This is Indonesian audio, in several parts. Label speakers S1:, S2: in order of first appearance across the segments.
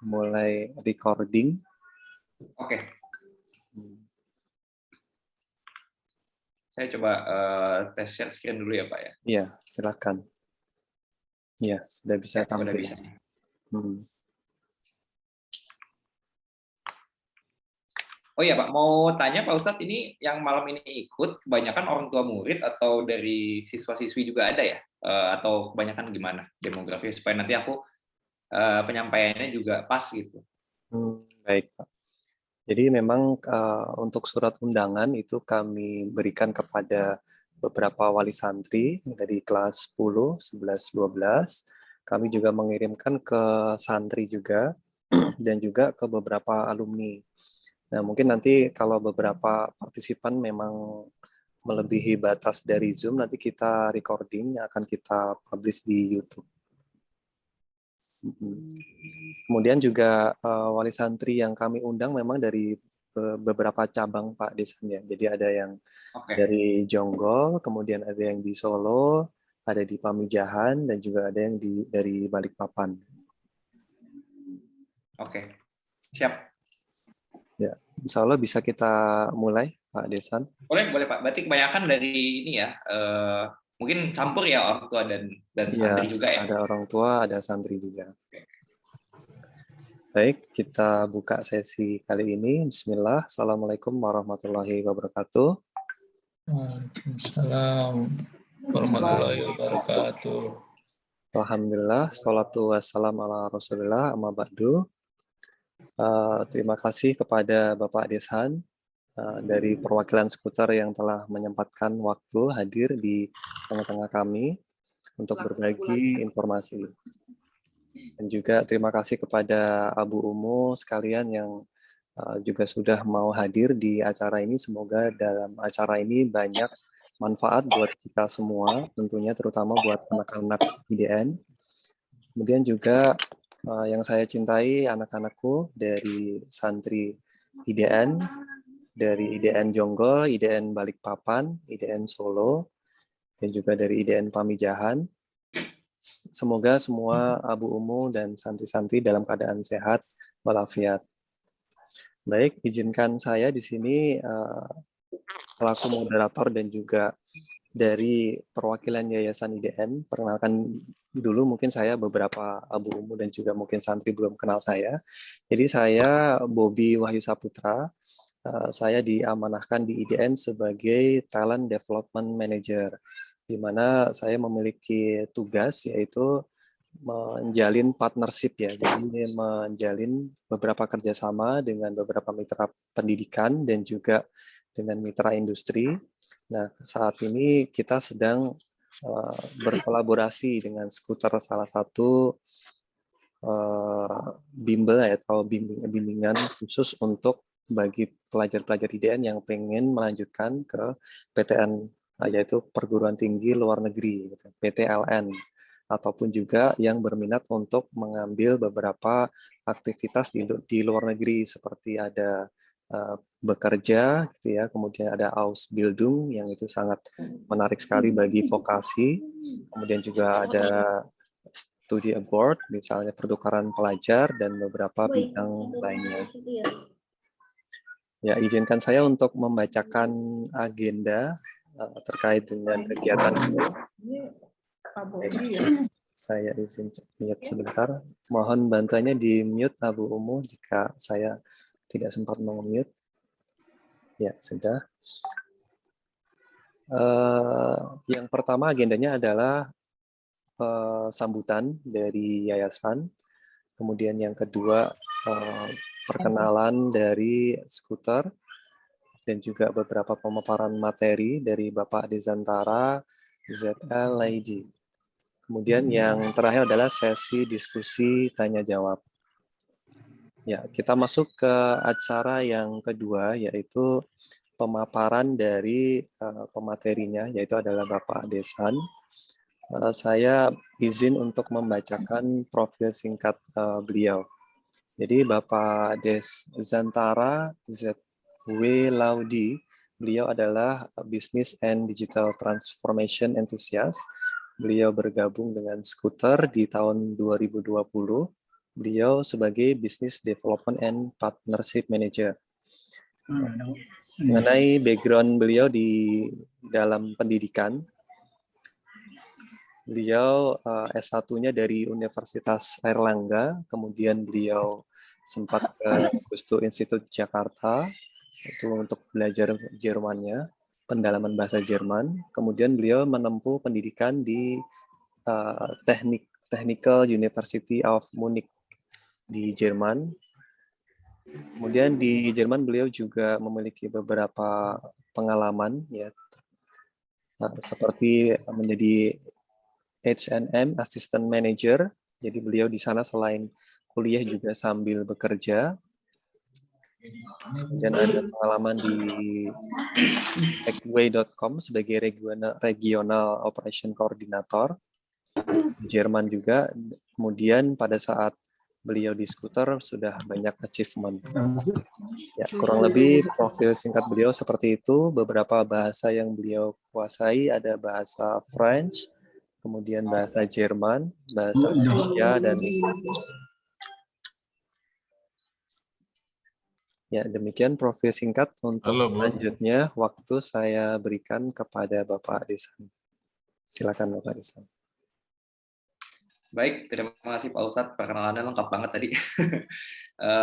S1: mulai recording.
S2: Oke. Saya coba tes share screen dulu ya Pak ya.
S1: Iya, silakan. Iya, sudah bisa
S2: Ya, udah
S1: tampil.
S2: bisa. Oh iya Pak, mau tanya Pak Ustadz, ini yang malam ini ikut kebanyakan orang tua murid atau dari siswa-siswi juga ada ya? Atau kebanyakan gimana demografi supaya nanti aku penyampaiannya juga pas gitu.
S1: Baik Pak. Jadi memang untuk surat undangan itu kami berikan kepada beberapa wali santri dari kelas 10, 11, 12. Kami juga mengirimkan ke santri juga dan juga ke beberapa alumni. Nah, mungkin nanti kalau beberapa partisipan memang melebihi batas dari Zoom, nanti kita recording yang akan kita publish di YouTube. Kemudian juga wali santri yang kami undang memang dari beberapa cabang Pak Desanya. Jadi ada yang dari Jonggol, kemudian ada yang di Solo, ada di Pamijahan, dan juga ada yang dari Balikpapan.
S2: Oke, siap.
S1: Ya, insya Allah bisa kita mulai, Pak Desan.
S2: Boleh Pak. Berarti kebanyakan dari ini ya, mungkin campur ya orang tua dan santri juga ya.
S1: Ada orang tua, ada santri juga. Baik, kita buka sesi kali ini. Bismillah. Assalamualaikum warahmatullahi wabarakatuh.
S3: Waalaikumsalam warahmatullahi wabarakatuh.
S1: Alhamdulillah, salatu wassalam ala rasulillah, amma ba'du. Terima kasih kepada Bapak Deshan dari perwakilan skuter yang telah menyempatkan waktu hadir di tengah-tengah kami untuk berbagi informasi. Dan juga terima kasih kepada Abu Umu sekalian yang juga sudah mau hadir di acara ini. Semoga dalam acara ini banyak manfaat buat kita semua, tentunya terutama buat anak-anak IDN. Kemudian juga yang saya cintai anak-anakku dari santri IDN, dari IDN Jonggol, IDN Balikpapan, IDN Solo, dan juga dari IDN Pamijahan. Semoga semua Abu Umu dan santri-santri dalam keadaan sehat walafiat. Baik, izinkan saya di sini selaku moderator dan juga dari perwakilan Yayasan IDN. Perkenalkan dulu, mungkin saya beberapa Abu Umu dan juga mungkin santri belum kenal saya. Jadi saya Bobby Wahyu Saputra. Saya diamanahkan di IDN sebagai Talent Development Manager, di mana saya memiliki tugas yaitu menjalin partnership ya, jadi menjalin beberapa kerjasama dengan beberapa mitra pendidikan dan juga dengan mitra industri. Nah, saat ini kita sedang berkolaborasi dengan skuter salah satu bimbel atau bimbingan khusus untuk bagi pelajar-pelajar IDN yang pengen melanjutkan ke PTN, yaitu perguruan tinggi luar negeri, PTLN, ataupun juga yang berminat untuk mengambil beberapa aktivitas di luar negeri seperti ada bekerja, gitu ya, kemudian ada Ausbildung yang itu sangat menarik sekali bagi vokasi, kemudian juga ada studi abroad, misalnya pertukaran pelajar dan beberapa bidang lainnya. Ya, izinkan saya untuk membacakan agenda terkait dengan kegiatan ini. Saya izin mute sebentar. Mohon bantuannya di mute Abu Umu jika saya tidak sempat meng-mute. Ya, sudah. Yang pertama agendanya adalah sambutan dari yayasan. Kemudian yang kedua perkenalan dari skuter dan juga beberapa pemaparan materi dari Bapak Dezantara ZL Lady. Kemudian yang terakhir adalah sesi diskusi tanya jawab. Ya, kita masuk ke acara yang kedua, yaitu pemaparan dari pematerinya, yaitu adalah Bapak Desan. Saya izin untuk membacakan profil singkat beliau. Jadi Bapak Dezantara ZW Laudi, beliau adalah Business and Digital Transformation Enthusiast. Beliau bergabung dengan skuter di tahun 2020 beliau sebagai Business Development and Partnership Manager. Mengenai background beliau di dalam pendidikan, beliau S1-nya dari Universitas Airlangga, kemudian beliau sempat ke Gusto Institute Jakarta itu untuk belajar Jermannya, pendalaman bahasa Jerman. Kemudian beliau menempuh pendidikan di Technical University of Munich di Jerman. Kemudian di Jerman beliau juga memiliki beberapa pengalaman ya, seperti menjadi H&M Assistant Manager. Jadi beliau di sana selain kuliah juga sambil bekerja. Dan ada pengalaman di Eckway.com sebagai regional operation coordinator di Jerman juga. Kemudian pada saat beliau di Skuter sudah banyak achievement. Ya, kurang lebih profil singkat beliau seperti itu. Beberapa bahasa yang beliau kuasai ada bahasa French, kemudian bahasa Jerman, bahasa Rusia, dan Inggris. Ya, demikian profil singkat. Untuk selanjutnya, waktu saya berikan kepada Bapak Desan. Silakan Bapak Desan.
S2: Baik, terima kasih Pak Ustadz. Perkenalannya lengkap banget tadi.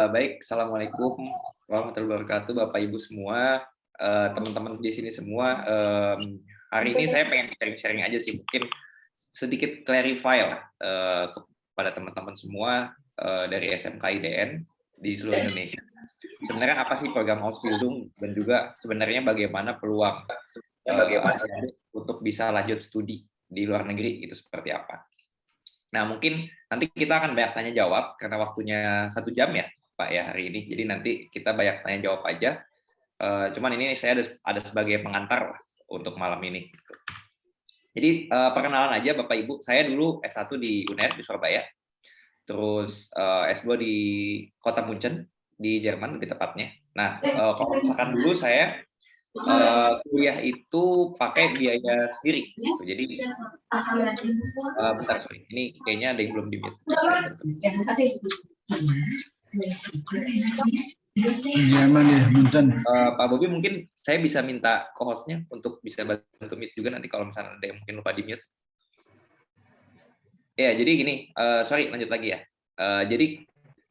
S2: Baik, Assalamualaikum warahmatullahi wabarakatuh, Bapak Ibu semua, teman-teman di sini semua. Hari ini saya pengen sharing-sharing aja sih, mungkin sedikit clarify lah kepada teman-teman semua dari SMK IDN di seluruh Indonesia. Sebenarnya apa sih program Ausbildung dan juga sebenarnya bagaimana peluang untuk bisa lanjut studi di luar negeri itu seperti apa? Nah, mungkin nanti kita akan banyak tanya jawab karena waktunya 1 jam ya, Pak ya hari ini. Jadi nanti kita banyak tanya jawab aja. Cuman ini saya ada sebagai pengantar lah untuk malam ini. Jadi perkenalan aja Bapak Ibu. Saya dulu S1 di UNER di Surabaya. Terus S2 di Kota Munchen di Jerman lebih tepatnya. Nah, kalau misalkan dulu saya kuliah itu pakai biaya sendiri. Jadi bentar, sorry. Ini kayaknya ada yang belum di-mute.
S4: Jerman ya, Munchen.
S2: Pak Bobi mungkin saya bisa minta co-hostnya untuk bisa bantu mute juga nanti kalau misalnya ada yang mungkin lupa di-mute. Ya, jadi gini, sorry lanjut lagi ya. Jadi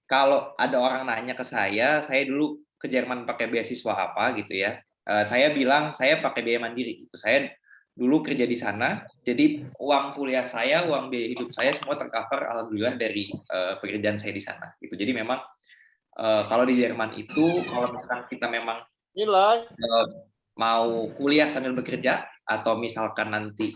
S2: kalau ada orang nanya ke saya dulu ke Jerman pakai beasiswa apa gitu ya. Saya bilang saya pakai biaya mandiri gitu. Saya dulu kerja di sana, jadi uang kuliah saya, uang biaya hidup saya semua tercover alhamdulillah dari pekerjaan saya di sana gitu. Jadi memang kalau di Jerman itu kalau misalkan kita memang mau kuliah sambil bekerja atau misalkan nanti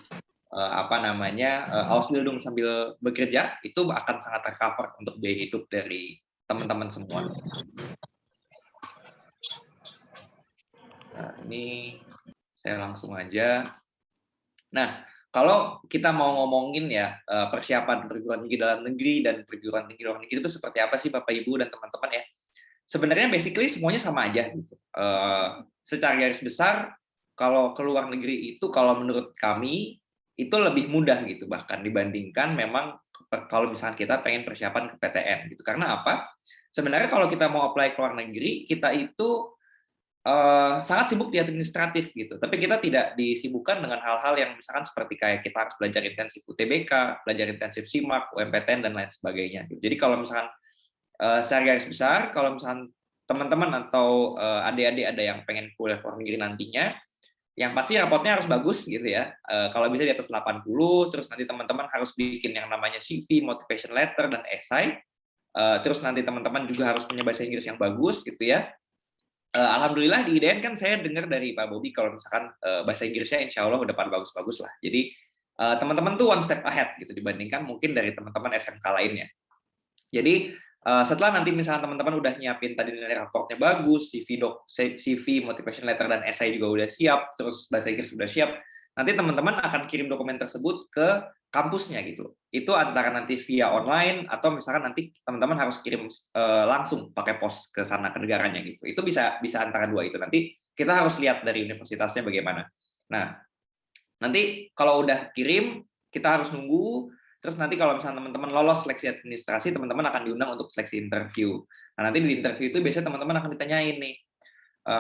S2: Ausbildung sambil bekerja itu akan sangat tercover untuk biaya hidup dari teman-teman semua. Nah, ini saya langsung aja. Nah, kalau kita mau ngomongin ya persiapan perguruan tinggi dalam negeri dan perguruan tinggi luar negeri itu seperti apa sih Bapak Ibu dan teman-teman ya? Sebenarnya basically semuanya sama aja gitu. Secara garis besar kalau ke luar negeri itu kalau menurut kami itu lebih mudah gitu bahkan dibandingkan memang kalau misalnya kita pengen persiapan ke PTN gitu. Karena apa? Sebenarnya kalau kita mau apply ke luar negeri, kita itu sangat sibuk di administratif gitu. Tapi kita tidak disibukkan dengan hal-hal yang misalkan seperti kayak kita harus belajar intensif UTBK, belajar intensif SIMAK, UMPTN dan lain sebagainya. Jadi kalau misalkan secara garis besar, kalau misalkan teman-teman atau adik-adik ada yang pengen kuliah luar negeri nantinya, yang pasti rapotnya harus bagus gitu ya. Kalau bisa di atas 80, terus nanti teman-teman harus bikin yang namanya CV, motivation letter dan essay. Terus nanti teman-teman juga harus punya bahasa Inggris yang bagus gitu ya. Alhamdulillah di IDN kan saya dengar dari Pak Bobi kalau misalkan bahasa Inggrisnya insya Allah udah pada bagus-bagus lah. Jadi teman-teman tuh one step ahead gitu dibandingkan mungkin dari teman-teman SMK lainnya. Jadi setelah nanti misalnya teman-teman udah nyiapin tadi nilai raportnya bagus, CV, motivation letter dan essay juga udah siap, terus bahasa Inggris sudah siap, nanti teman-teman akan kirim dokumen tersebut ke kampusnya gitu. Itu antara nanti via online atau misalkan nanti teman-teman harus kirim langsung pakai pos ke sana ke negaranya gitu. Itu bisa antara dua itu. Nanti kita harus lihat dari universitasnya bagaimana. Nah, nanti kalau udah kirim kita harus nunggu Terus nanti kalau misalnya teman-teman lolos seleksi administrasi, teman-teman akan diundang untuk seleksi interview. Nah, nanti di interview itu biasanya teman-teman akan ditanyain nih,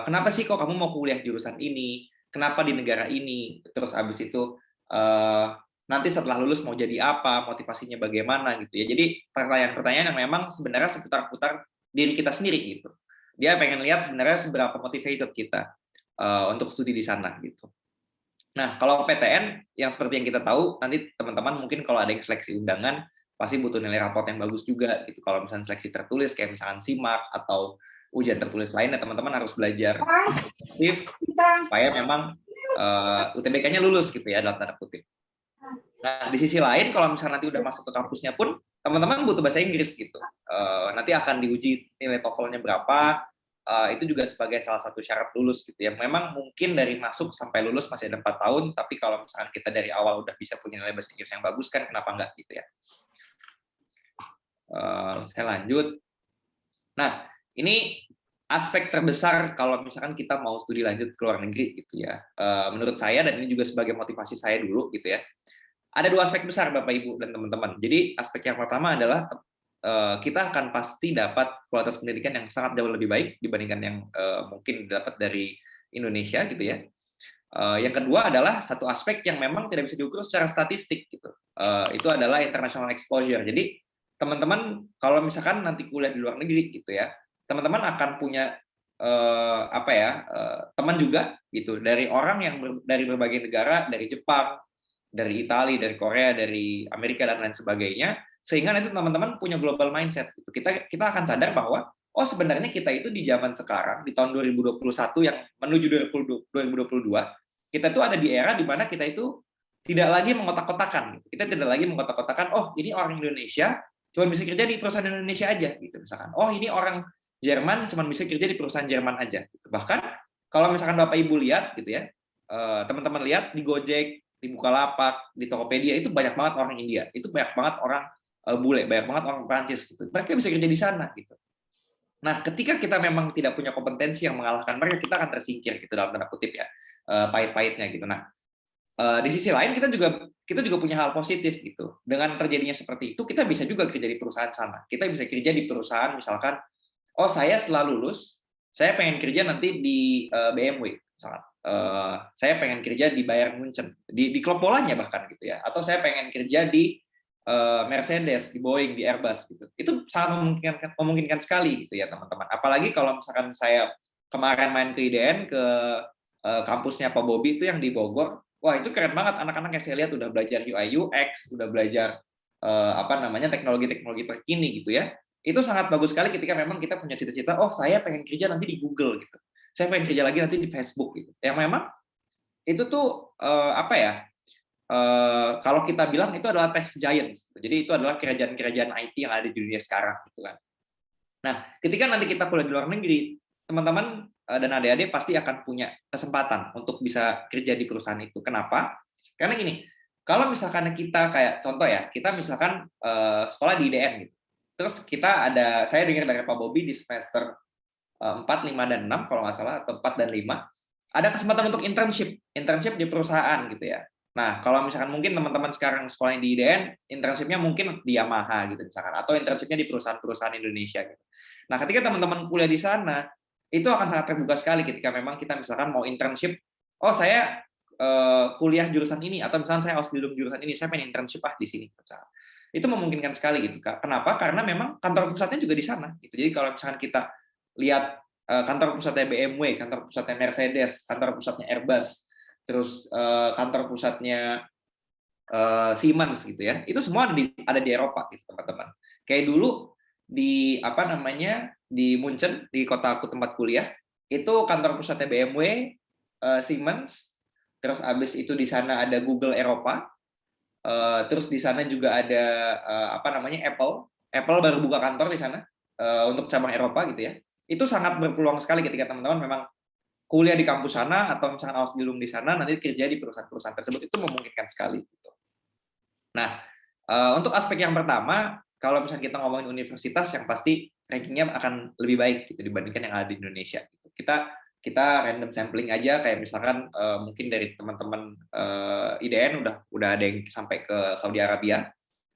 S2: kenapa sih kok kamu mau kuliah jurusan ini? Kenapa di negara ini? Terus abis itu nanti setelah lulus mau jadi apa? Motivasinya bagaimana gitu ya. Jadi pertanyaan-pertanyaan yang memang sebenarnya seputar-putar diri kita sendiri gitu. Dia pengen lihat sebenarnya seberapa motivated kita untuk studi di sana gitu. Nah, kalau PTN yang seperti yang kita tahu, nanti teman-teman mungkin kalau ada yang seleksi undangan pasti butuh nilai raport yang bagus juga gitu. Kalau misalnya seleksi tertulis kayak misalkan SIMAK atau ujian tertulis lainnya, teman-teman harus belajar aktif supaya memang UTBK-nya lulus gitu ya dalam tanda kutip. Nah, di sisi lain kalau misalnya nanti udah masuk ke kampusnya pun teman-teman butuh bahasa Inggris gitu. Nanti akan diuji nilai TOEFL-nya berapa, itu juga sebagai salah satu syarat lulus gitu ya. Memang mungkin dari masuk sampai lulus masih ada 4 tahun, tapi kalau misalkan kita dari awal udah bisa punya nilai bahasa Inggris yang bagus kan kenapa enggak gitu ya. Saya lanjut. Nah, ini aspek terbesar kalau misalkan kita mau studi lanjut ke luar negeri gitu ya. Menurut saya, dan ini juga sebagai motivasi saya dulu gitu ya, ada 2 aspek besar Bapak Ibu dan teman-teman. Jadi aspek yang pertama adalah kita akan pasti dapat kualitas pendidikan yang sangat jauh lebih baik dibandingkan yang mungkin dapat dari Indonesia gitu ya. Yang kedua adalah satu aspek yang memang tidak bisa diukur secara statistik gitu. Itu adalah international exposure. Jadi teman-teman kalau misalkan nanti kuliah di luar negeri gitu ya, teman-teman akan punya teman juga gitu dari orang yang dari berbagai negara, dari Jepang, dari Italia, dari Korea, dari Amerika dan lain sebagainya, sehingga nanti teman-teman punya global mindset. Kita akan sadar bahwa sebenarnya kita itu di zaman sekarang di tahun 2021 yang menuju 2022, kita tuh ada di era di mana kita itu tidak lagi mengotak-kotakan. Kita tidak lagi mengotak-kotakan. Ini orang Indonesia cuma bisa kerja di perusahaan Indonesia aja, gitu misalkan. Ini orang Jerman cuma bisa kerja di perusahaan Jerman aja. Bahkan kalau misalkan Bapak Ibu lihat, gitu ya, teman-teman lihat di Gojek, di Bukalapak, di Tokopedia itu banyak banget orang India, itu banyak banget orang bule, banyak banget orang Prancis gitu. Mereka bisa kerja di sana gitu. Nah, ketika kita memang tidak punya kompetensi yang mengalahkan mereka, kita akan tersingkir gitu dalam tanda kutip ya, pahit-pahitnya gitu. Nah, di sisi lain kita juga punya hal positif gitu. Dengan terjadinya seperti itu, kita bisa juga kerja di perusahaan sana. Kita bisa kerja di perusahaan misalkan, saya setelah lulus, saya pengen kerja nanti di BMW misalkan. Saya pengen kerja di Bayern Munchen, di klub bolanya bahkan gitu ya, atau saya pengen kerja di Mercedes, di Boeing, di Airbus gitu. Itu sangat memungkinkan sekali gitu ya teman-teman. Apalagi kalau misalkan saya kemarin main ke IDN ke kampusnya Pak Bobi itu yang di Bogor, wah itu keren banget anak-anak yang saya lihat udah belajar UI UX, udah belajar teknologi-teknologi terkini gitu ya. Itu sangat bagus sekali ketika memang kita punya cita-cita, saya pengen kerja nanti di Google gitu. Saya pengen kerja lagi nanti di Facebook gitu. Yang memang itu tuh kalau kita bilang itu adalah tech giants. Jadi itu adalah kerajaan-kerajaan IT yang ada di dunia sekarang gitu kan. Nah, ketika nanti kita kuliah di luar negeri, teman-teman dan adik-adik pasti akan punya kesempatan untuk bisa kerja di perusahaan itu. Kenapa? Karena gini, kalau misalkan kita kayak contoh ya, kita misalkan sekolah di IDN gitu. Terus saya dengar dari Pak Bobi di semester 4, 5, dan 6 kalau nggak salah, atau 4 dan 5, ada kesempatan untuk internship di perusahaan gitu ya. Nah, kalau misalkan mungkin teman-teman sekarang sekolah di IDN, internship-nya mungkin di Yamaha gitu misalkan, atau internship-nya di perusahaan-perusahaan Indonesia gitu. Nah, ketika teman-teman kuliah di sana, itu akan sangat terbuka sekali ketika memang kita misalkan mau internship, saya kuliah jurusan ini, atau misalkan saya Ausbildung jurusan ini, saya pengen internship di sini misalkan. Itu memungkinkan sekali gitu. Kenapa? Karena memang kantor pusatnya juga di sana gitu. Jadi kalau misalkan kita lihat kantor pusatnya BMW, kantor pusatnya Mercedes, kantor pusatnya Airbus, terus kantor pusatnya Siemens gitu ya, itu semua ada di Eropa gitu teman-teman. Kayak dulu di di Munchen, di kota aku tempat kuliah, itu kantor pusatnya BMW, Siemens, terus abis itu di sana ada Google Eropa, terus di sana juga ada Apple baru buka kantor di sana untuk cabang Eropa gitu ya. Itu sangat berpeluang sekali ketika teman-teman memang kuliah di kampus sana atau misalkan Ausbildung di sana, nanti kerja di perusahaan-perusahaan tersebut, itu memungkinkan sekali gitu. Nah, untuk aspek yang pertama, kalau misalnya kita ngomongin universitas, yang pasti rankingnya akan lebih baik gitu dibandingkan yang ada di Indonesia gitu. Kita random sampling aja, kayak misalkan mungkin dari teman-teman IDN udah ada yang sampai ke Saudi Arabia,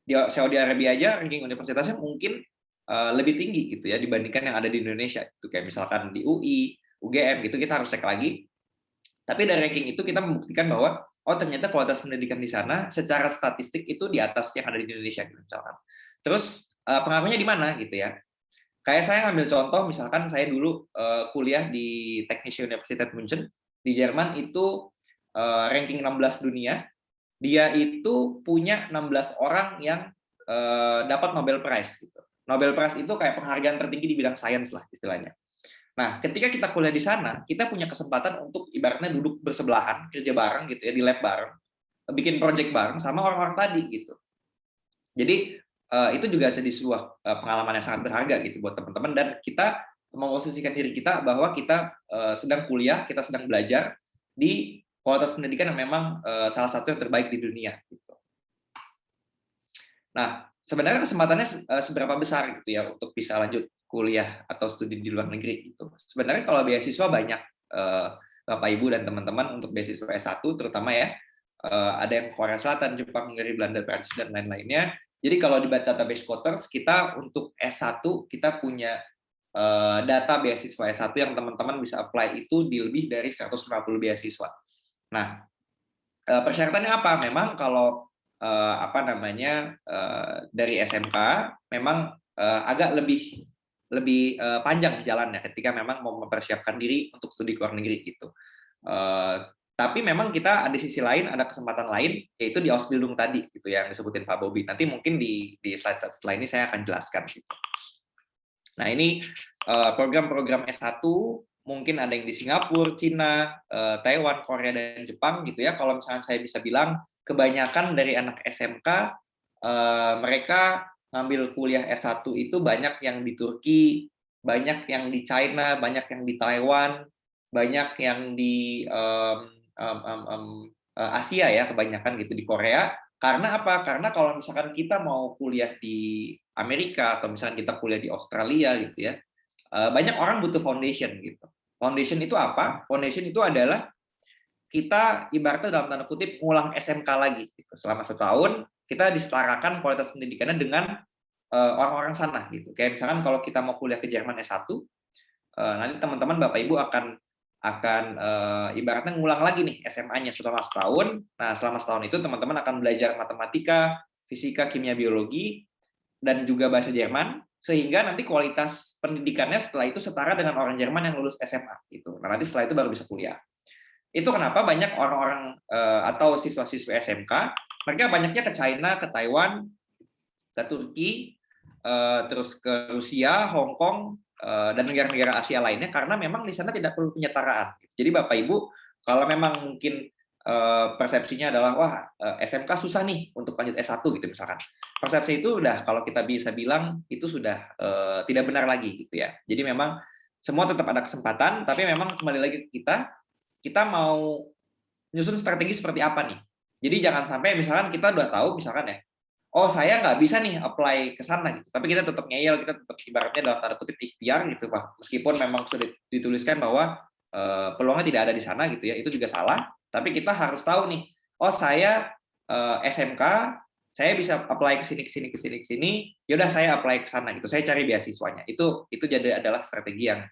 S2: Di Saudi Arabia aja ranking universitasnya mungkin lebih tinggi gitu ya dibandingkan yang ada di Indonesia. Itu kayak misalkan di UI, UGM gitu, kita harus cek lagi. Tapi dari ranking itu kita membuktikan bahwa oh ternyata kualitas pendidikan di sana secara statistik itu di atas yang ada di Indonesia gitu misalkan. Terus pengaruhnya di mana gitu ya? Kayak saya ngambil contoh, misalkan saya dulu kuliah di Technische Universität München di Jerman itu ranking 16 dunia. Dia itu punya 16 orang yang dapat Nobel Prize gitu. Nobel Prize itu kayak penghargaan tertinggi di bidang sains lah istilahnya. Nah, ketika kita kuliah di sana, kita punya kesempatan untuk ibaratnya duduk bersebelahan, kerja bareng gitu ya, di lab bareng, bikin project bareng sama orang-orang tadi gitu. Jadi itu juga jadi sebuah pengalaman yang sangat berharga gitu buat teman-teman, dan kita memposisikan diri kita bahwa kita sedang kuliah, kita sedang belajar di kualitas pendidikan yang memang salah satu yang terbaik di dunia gitu. Nah, sebenarnya kesempatannya seberapa besar gitu ya untuk bisa lanjut kuliah atau studi di luar negeri gitu. Sebenarnya kalau beasiswa banyak Bapak Ibu dan teman-teman untuk beasiswa S1 terutama ya. Ada yang Korea Selatan, Jepang, Hungary, Belanda, Prancis dan lain-lainnya. Jadi kalau di database Scholars kita untuk S1 kita punya data beasiswa S1 yang teman-teman bisa apply itu di lebih dari 150 beasiswa. Nah, persyaratannya apa? Memang kalau dari SMK memang agak lebih panjang jalannya ketika memang mau mempersiapkan diri untuk studi ke luar negeri gitu. Tapi memang kita di sisi lain ada kesempatan lain yaitu di Ausbildung tadi gitu yang disebutin Pak Bobi. Nanti mungkin di slide setelah ini saya akan jelaskan gitu. Nah, ini program-program S1 mungkin ada yang di Singapura, Cina, Taiwan, Korea dan Jepang gitu ya. Kalau misalnya saya bisa bilang kebanyakan dari anak SMK mereka ngambil kuliah S1 itu banyak yang di Turki, banyak yang di China, banyak yang di Taiwan, banyak yang di Asia ya kebanyakan gitu, di Korea. Karena apa? Karena kalau misalkan kita mau kuliah di Amerika atau misalkan kita kuliah di Australia gitu ya, banyak orang butuh foundation gitu. Foundation itu apa? Foundation itu adalah kita ibaratnya dalam tanda kutip ngulang SMK lagi gitu. Selama setahun kita disetarakan kualitas pendidikannya dengan orang-orang sana gitu. Kayak misalkan kalau kita mau kuliah ke Jerman S1, nanti teman-teman Bapak Ibu akan ibaratnya ngulang lagi nih SMA-nya selama setahun. Nah, selama setahun itu teman-teman akan belajar matematika, fisika, kimia, biologi, dan juga bahasa Jerman, sehingga nanti kualitas pendidikannya setelah itu setara dengan orang Jerman yang lulus SMA gitu. Nah, nanti setelah itu baru bisa kuliah. Itu kenapa banyak orang-orang atau siswa-siswa SMK, mereka banyaknya ke China, ke Taiwan, ke Turki, terus ke Rusia, Hong Kong, dan negara-negara Asia lainnya, karena memang di sana tidak perlu penyetaraan. Jadi Bapak Ibu, kalau memang mungkin persepsinya adalah wah SMK susah nih untuk lanjut S1 gitu misalkan. Persepsi itu udah kalau kita bisa bilang itu sudah tidak benar lagi gitu ya. Jadi memang semua tetap ada kesempatan, tapi memang kembali lagi ke kita mau nyusun strategi seperti apa nih. Jadi jangan sampai misalkan kita udah tahu misalkan ya, oh saya nggak bisa nih apply ke sana gitu, tapi kita tetap ngeyel, kita tetap ibaratnya dalam tanda kutip ikhtiar gitu Pak, meskipun memang sudah dituliskan bahwa peluangnya tidak ada di sana gitu ya, itu juga salah. Tapi kita harus tahu nih, oh saya SMK, saya bisa apply ke sini, yaudah saya apply ke sana gitu, saya cari beasiswanya. Itu jadi adalah strategi yang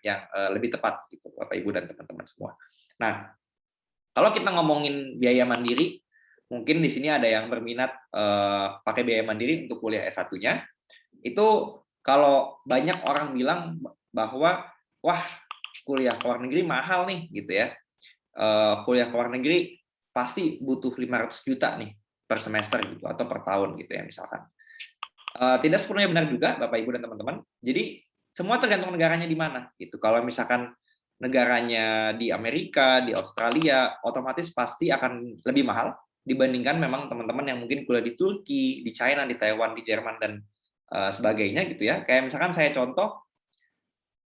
S2: lebih tepat gitu Bapak Ibu dan teman-teman semua. Nah, kalau kita ngomongin biaya mandiri, mungkin di sini ada yang berminat pakai biaya mandiri untuk kuliah S1-nya. Itu kalau banyak orang bilang bahwa wah kuliah ke luar negeri mahal nih gitu ya. Kuliah ke luar negeri pasti butuh 500 juta nih per semester gitu atau per tahun gitu ya misalkan. Tidak sepenuhnya benar juga Bapak Ibu dan teman-teman. Jadi semua tergantung negaranya di mana gitu. Kalau misalkan negaranya di Amerika, di Australia, otomatis pasti akan lebih mahal dibandingkan memang teman-teman yang mungkin kuliah di Turki, di China, di Taiwan, di Jerman dan sebagainya gitu ya. Kayak misalkan saya contoh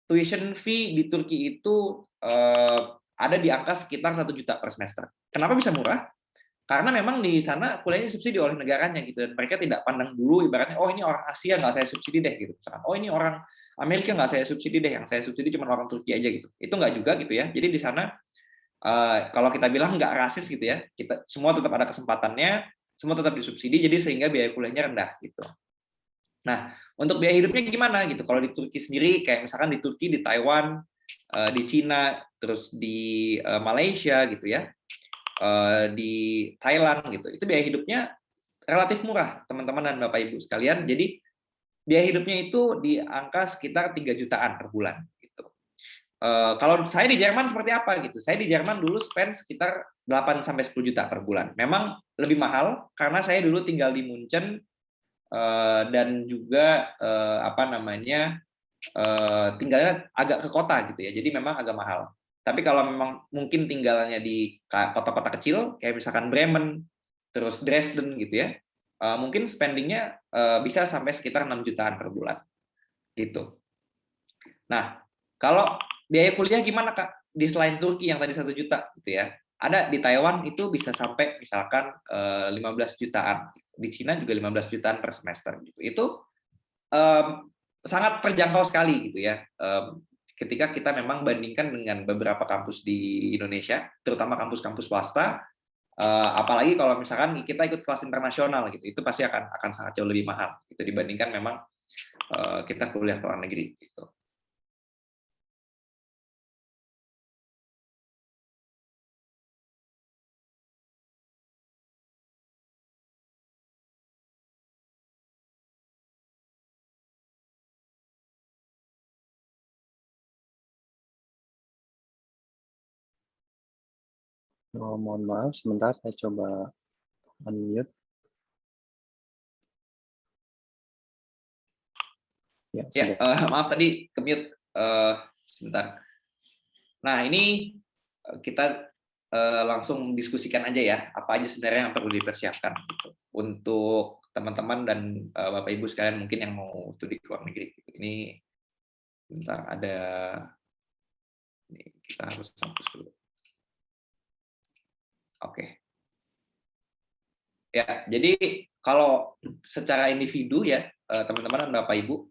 S2: tuition fee di Turki itu ada di angka sekitar 1 juta per semester. Kenapa bisa murah? Karena memang di sana kuliahnya disubsidi oleh negaranya gitu, dan mereka tidak pandang dulu ibaratnya oh ini orang Asia nggak saya subsidi deh gitu. Misalkan, oh ini orang Amerika nggak saya subsidi deh, yang saya subsidi cuma orang Turki aja gitu. Itu nggak juga gitu ya. Jadi di sana kalau kita bilang nggak rasis gitu ya, kita semua tetap ada kesempatannya. semua tetap disubsidi, jadi sehingga biaya kuliahnya rendah gitu. Nah, untuk biaya hidupnya gimana gitu? Kalau di Turki sendiri, kayak misalkan di Turki, di Taiwan, di Cina, terus di Malaysia gitu ya, di Thailand gitu, itu biaya hidupnya relatif murah, teman-teman dan Bapak Ibu sekalian. Jadi biaya hidupnya itu di angka sekitar 3 jutaan per bulan gitu. Kalau saya di Jerman seperti apa gitu? Saya di Jerman dulu spend sekitar 8 sampai 10 juta per bulan. Memang lebih mahal karena saya dulu tinggal di Munchen dan juga tinggalnya agak ke kota gitu ya. Jadi memang agak mahal. Tapi kalau memang mungkin tinggalnya di kota-kota kecil kayak misalkan Bremen, terus Dresden gitu ya, mungkin spendingnya bisa sampai sekitar 6 jutaan per bulan gitu. Nah, kalau biaya kuliah gimana Kak? Di selain Turki yang tadi 1 juta gitu ya. Ada di Taiwan itu bisa sampai misalkan 15 jutaan. Di Cina juga 15 jutaan per semester gitu. Itu sangat terjangkau sekali gitu ya. Ketika kita memang bandingkan dengan beberapa kampus di Indonesia, terutama kampus-kampus swasta, apalagi kalau misalkan kita ikut kelas internasional gitu, itu pasti akan sangat jauh lebih mahal gitu dibandingkan memang kita kuliah ke luar negeri gitu.
S1: Mohon maaf, sebentar saya coba unmute. Ya,
S2: maaf tadi ke-mute sebentar. Nah, ini kita langsung diskusikan aja ya, apa aja sebenarnya yang perlu dipersiapkan gitu, untuk teman-teman dan Bapak Ibu sekalian mungkin yang mau studi ke luar negeri. Ini bentar, ini kita harus hapus dulu. Oke. Ya, jadi kalau secara individu ya, teman-teman dan Bapak Ibu,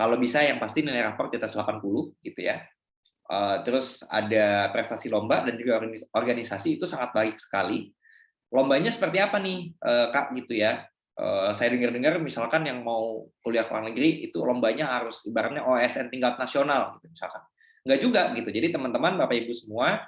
S2: kalau bisa yang pasti nilai rapor di atas 80 gitu ya. Terus ada prestasi lomba dan juga organisasi itu sangat baik sekali. Lombanya seperti apa nih, Kak gitu ya? Saya dengar-dengar misalkan yang mau kuliah ke luar negeri itu lombanya harus ibaratnya OSN tingkat nasional gitu misalkan. Enggak juga gitu. Jadi teman-teman Bapak Ibu semua,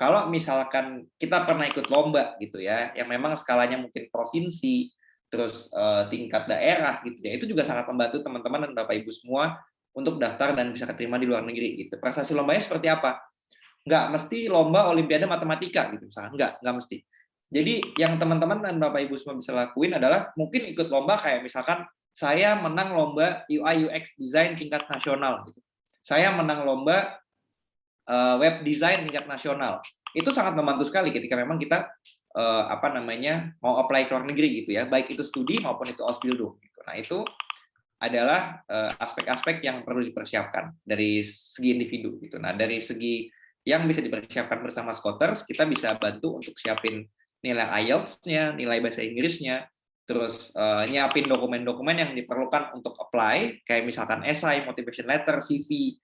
S2: kalau misalkan kita pernah ikut lomba gitu ya, yang memang skalanya mungkin provinsi, terus tingkat daerah gitu ya, itu juga sangat membantu teman-teman dan Bapak Ibu semua untuk daftar dan bisa keterima di luar negeri gitu. Prestasi lombanya seperti apa? Nggak mesti lomba olimpiade matematika gitu misalkan, nggak mesti. Jadi yang teman-teman dan Bapak Ibu semua bisa lakuin adalah mungkin ikut lomba kayak misalkan saya menang lomba UI UX design tingkat nasional gitu. Saya menang lomba web design tingkat nasional. Itu sangat membantu sekali ketika memang kita mau apply ke luar negeri gitu ya, baik itu studi maupun itu Ausbildung gitu. Nah, itu adalah aspek-aspek yang perlu dipersiapkan dari segi individu gitu. Nah, dari segi yang bisa dipersiapkan bersama Scholars, kita bisa bantu untuk siapin nilai IELTS-nya, nilai bahasa Inggrisnya, terus nyiapin dokumen-dokumen yang diperlukan untuk apply, kayak misalkan esai, motivation letter, CV,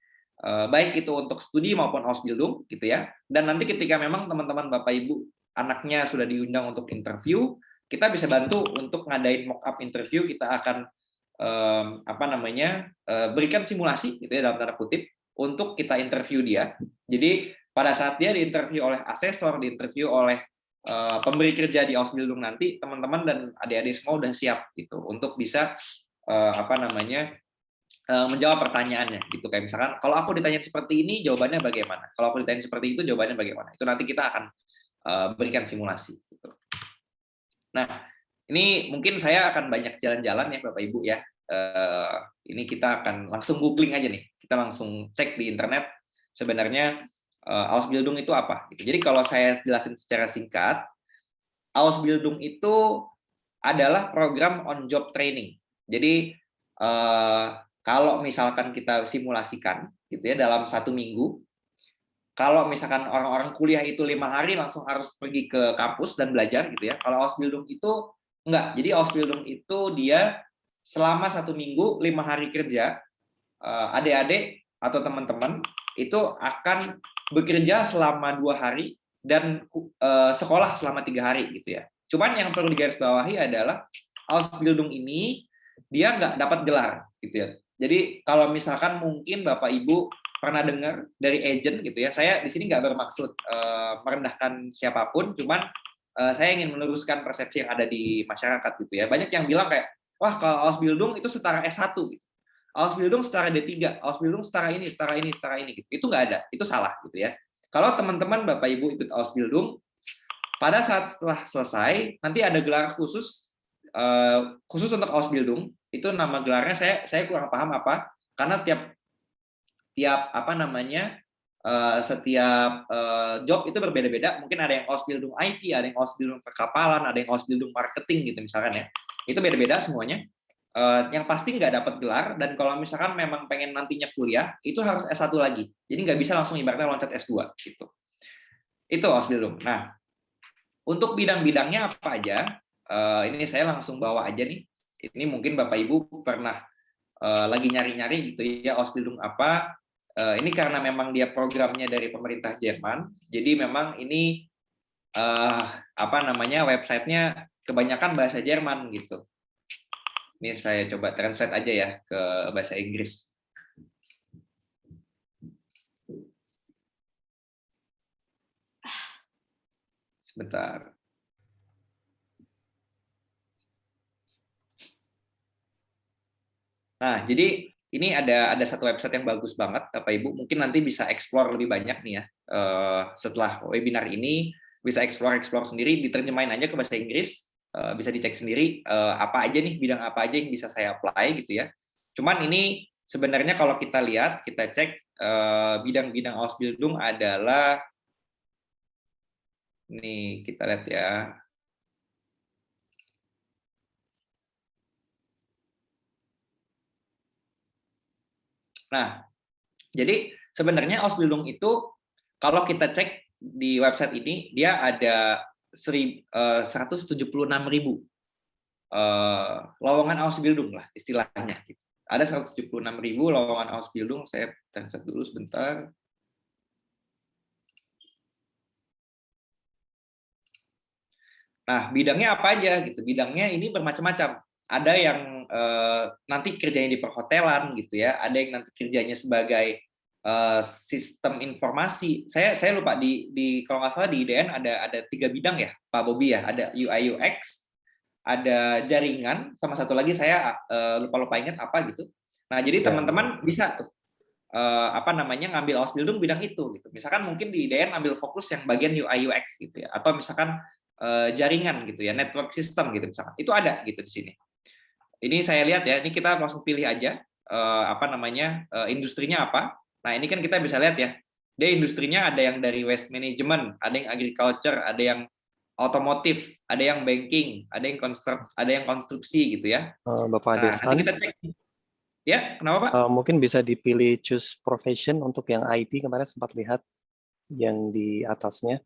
S2: baik itu untuk studi maupun Ausbildung gitu ya. Dan nanti ketika memang teman-teman Bapak Ibu anaknya sudah diundang untuk interview, kita bisa bantu untuk ngadain mock up interview. Kita akan berikan simulasi gitu ya dalam tanda kutip untuk kita interview dia. Jadi pada saat dia diinterview oleh asesor, diinterview oleh pemberi kerja di Ausbildung nanti, teman-teman dan adik-adik semua udah siap gitu untuk bisa menjawab pertanyaannya gitu. Kayak misalkan kalau aku ditanya seperti ini jawabannya bagaimana, kalau aku ditanya seperti itu jawabannya bagaimana, itu nanti kita akan berikan simulasi gitu. Nah, ini mungkin saya akan banyak jalan-jalan ya Bapak Ibu ya. Ini kita akan langsung googling aja nih, kita langsung cek di internet sebenarnya Ausbildung itu apa gitu. Jadi kalau saya jelasin secara singkat, Ausbildung itu adalah program on job training. Jadi kalau misalkan kita simulasikan gitu ya dalam 1 minggu, kalau misalkan orang-orang kuliah itu 5 hari langsung harus pergi ke kampus dan belajar gitu ya. Kalau Ausbildung itu enggak. Jadi Ausbildung itu dia selama 1 minggu 5 hari kerja, adik-adik atau teman-teman itu akan bekerja selama 2 hari dan sekolah selama 3 hari gitu ya. Cuman yang perlu digarisbawahi adalah Ausbildung ini dia nggak dapat gelar gitu ya. Jadi kalau misalkan mungkin Bapak Ibu pernah dengar dari agent gitu ya, saya di sini nggak bermaksud merendahkan siapapun, cuman saya ingin meluruskan persepsi yang ada di masyarakat gitu ya. Banyak yang bilang kayak, wah kalau Ausbildung itu setara S1 gitu. Ausbildung setara D3, Ausbildung setara ini, setara ini, setara ini gitu. Itu nggak ada, itu salah gitu ya. Kalau teman-teman Bapak Ibu ikut Ausbildung, pada saat setelah selesai nanti ada gelar khusus untuk Ausbildung. Itu nama gelarnya saya kurang paham apa, karena tiap apa namanya setiap job itu berbeda-beda. Mungkin ada yang Ausbildung IT, ada yang Ausbildung perkapalan, ada yang Ausbildung marketing gitu misalkan ya. Itu beda-beda semuanya. Yang pasti nggak dapat gelar, dan kalau misalkan memang pengen nantinya kuliah itu harus S1 lagi. Jadi nggak bisa langsung ibaratnya loncat S2 gitu. Itu Ausbildung. Nah, untuk bidang-bidangnya apa aja? Ini saya langsung bawa aja nih. Ini mungkin Bapak Ibu pernah lagi nyari-nyari gitu ya, Ausbildung apa. Ini karena memang dia programnya dari pemerintah Jerman, jadi memang ini apa namanya websitenya kebanyakan bahasa Jerman gitu. Ini saya coba translate aja ya ke bahasa Inggris. Sebentar. Nah, jadi ini ada satu website yang bagus banget, Bapak Ibu. Mungkin nanti bisa explore lebih banyak nih ya. Setelah webinar ini bisa explore sendiri, diterjemahin aja ke bahasa Inggris, bisa dicek sendiri apa aja nih, bidang apa aja yang bisa saya apply gitu ya. Cuman ini sebenarnya kalau kita lihat, kita cek bidang-bidang Ausbildung adalah nih, kita lihat ya. Nah, jadi sebenarnya Ausbildung itu kalau kita cek di website ini dia ada 176.000 lowongan Ausbildung lah istilahnya. Ada 176.000 lowongan Ausbildung. Saya catat dulu sebentar. Nah, bidangnya apa aja gitu? Bidangnya ini bermacam-macam. Ada yang nanti kerjanya di perhotelan gitu ya. Ada yang nanti kerjanya sebagai sistem informasi. Saya lupa di kalau nggak salah di IDN ada 3 bidang ya, Pak Bobi ya. Ada UI UX, ada jaringan, sama satu lagi saya lupa ingat apa gitu. Nah, jadi teman-teman bisa tuh apa namanya ngambil Ausbildung bidang itu gitu. Misalkan mungkin di IDN ambil fokus yang bagian UI UX gitu ya, atau misalkan jaringan gitu ya, network system gitu misalkan. Itu ada gitu di sini. Ini saya lihat ya, ini kita langsung pilih aja apa namanya industrinya apa. Nah, ini kan kita bisa lihat ya. Dia industrinya ada yang dari waste management, ada yang agriculture, ada yang otomotif, ada yang banking, ada yang konstruksi gitu ya.
S1: Bapak
S2: Nah,
S1: Desan,
S2: nanti kita cek. Ya, kenapa Pak?
S1: Mungkin bisa dipilih choose profession untuk yang IT, kemarin sempat lihat yang di atasnya.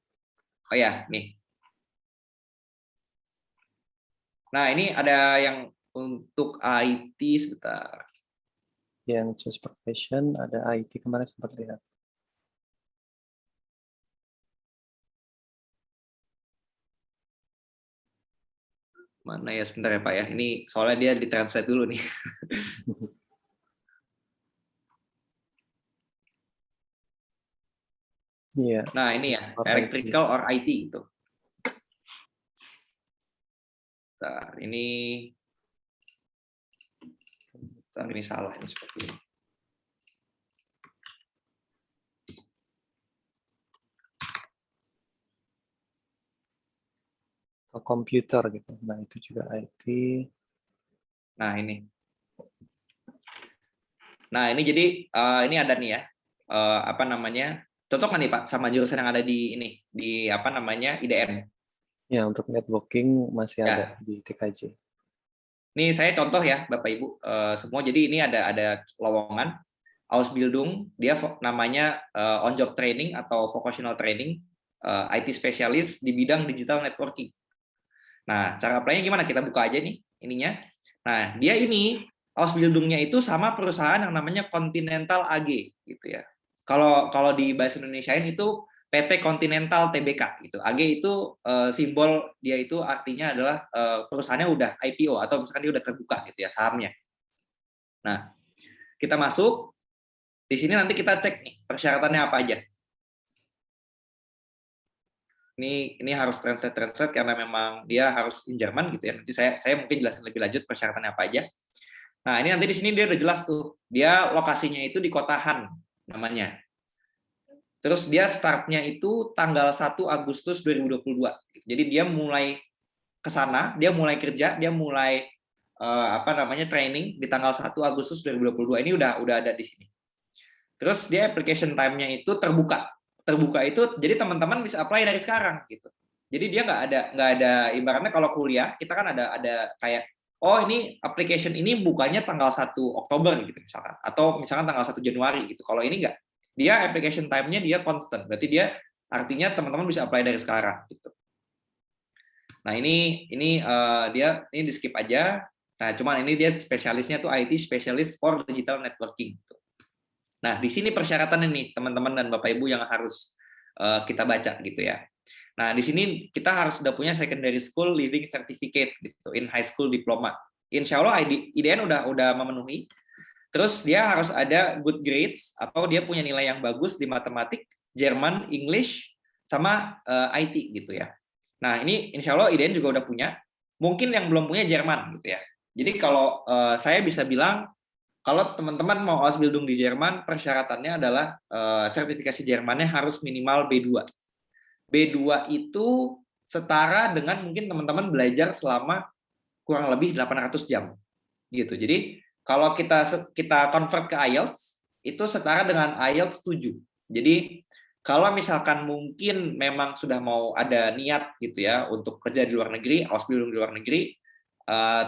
S2: Oh ya, nih. Nah, ini ada yang untuk IT sebentar.
S1: Yang choose profession ada IT, kemarin sempat lihat.
S2: Mana ya, sebentar ya Pak ya. Ini soalnya dia ditranslate dulu nih.
S1: Iya.
S2: Nah, ini ya, electrical or IT gitu. Bentar, ini salah ini seperti ini.
S1: Komputer gitu. Nah, itu juga IT.
S2: Nah, ini. Nah, ini jadi ini ada nih ya. Apa namanya? Cocok nggak nih Pak sama jurusan yang ada di ini, di apa namanya? IDN.
S1: Ya, untuk networking masih ada di TKJ.
S2: Ini saya contoh ya, Bapak Ibu semua. Jadi ini ada lowongan Ausbildung, dia namanya on job training atau vocational training, IT specialist di bidang digital networking. Nah, cara apply-nya gimana? Kita buka aja nih ininya. Nah, dia ini Ausbildungnya itu sama perusahaan yang namanya Continental AG gitu ya. Kalau di bahasa Indonesiain itu PT Continental Tbk gitu. AG itu simbol dia itu artinya adalah perusahaannya udah IPO atau misalkan dia udah terbuka gitu ya sahamnya. Nah, kita masuk di sini nanti kita cek nih persyaratannya apa aja. Ini harus translate karena memang dia harus in Jerman gitu ya. Nanti saya mungkin jelasin lebih lanjut persyaratannya apa aja. Nah, ini nanti di sini dia udah jelas tuh. Dia lokasinya itu di Kota Han namanya. Terus dia startnya itu tanggal 1 Agustus 2022. Jadi dia mulai ke sana, dia mulai kerja, dia mulai training di tanggal 1 Agustus 2022. Ini udah ada di sini. Terus dia application time-nya itu terbuka. Terbuka itu jadi teman-teman bisa apply dari sekarang gitu. Jadi dia nggak ada ibaratnya kalau kuliah kita kan ada kayak ini application ini bukanya tanggal 1 Oktober gitu misalkan atau misalkan tanggal 1 Januari gitu. Kalau ini nggak. Dia application time-nya dia constant. Berarti dia artinya teman-teman bisa apply dari sekarang gitu. Nah, ini dia ini di skip aja. Nah, cuman ini dia spesialisnya tuh IT Specialist for Digital Networking gitu. Nah, di sini persyaratan ini teman-teman dan Bapak Ibu yang harus kita baca gitu ya. Nah, di sini kita harus sudah punya secondary school living certificate gitu in high school diploma. Insya Allah IDN udah memenuhi. Terus dia harus ada good grades atau dia punya nilai yang bagus di matematik, Jerman, English, sama IT gitu ya. Nah, ini insya Allah IDN juga udah punya. Mungkin yang belum punya Jerman gitu ya. Jadi kalau saya bisa bilang kalau teman-teman mau Ausbildung di Jerman, persyaratannya adalah sertifikasi Jermannya harus minimal B2. B2 itu setara dengan mungkin teman-teman belajar selama kurang lebih 800 jam. Gitu. Jadi kalau kita convert ke IELTS, itu setara dengan IELTS 7. Jadi kalau misalkan mungkin memang sudah mau ada niat gitu ya untuk kerja di luar negeri, Ausbildung di luar negeri,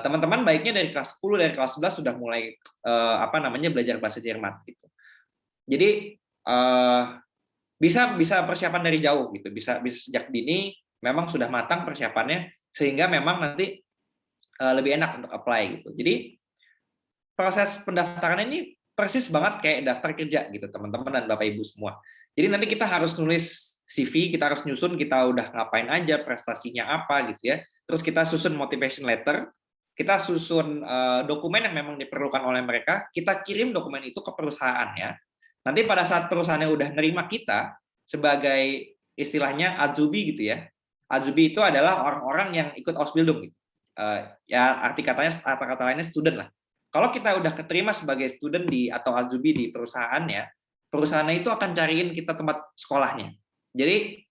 S2: teman-teman baiknya dari kelas 10 dari kelas 11 sudah mulai belajar bahasa Jerman gitu. Jadi bisa persiapan dari jauh gitu, bisa sejak dini memang sudah matang persiapannya sehingga memang nanti lebih enak untuk apply gitu. Jadi proses pendaftaran ini persis banget kayak daftar kerja gitu teman-teman dan Bapak Ibu semua. Jadi nanti kita harus nulis CV, kita harus nyusun kita udah ngapain aja, prestasinya apa gitu ya. Terus kita susun motivation letter, kita susun dokumen yang memang diperlukan oleh mereka, kita kirim dokumen itu ke perusahaan ya. Nanti pada saat perusahaannya udah nerima kita sebagai istilahnya Azubi gitu ya. Azubi itu adalah orang-orang yang ikut Ausbildung gitu. Ya arti kata lainnya student lah. Kalau kita udah keterima sebagai student atau Azubi di perusahaannya itu akan cariin kita tempat sekolahnya. Jadi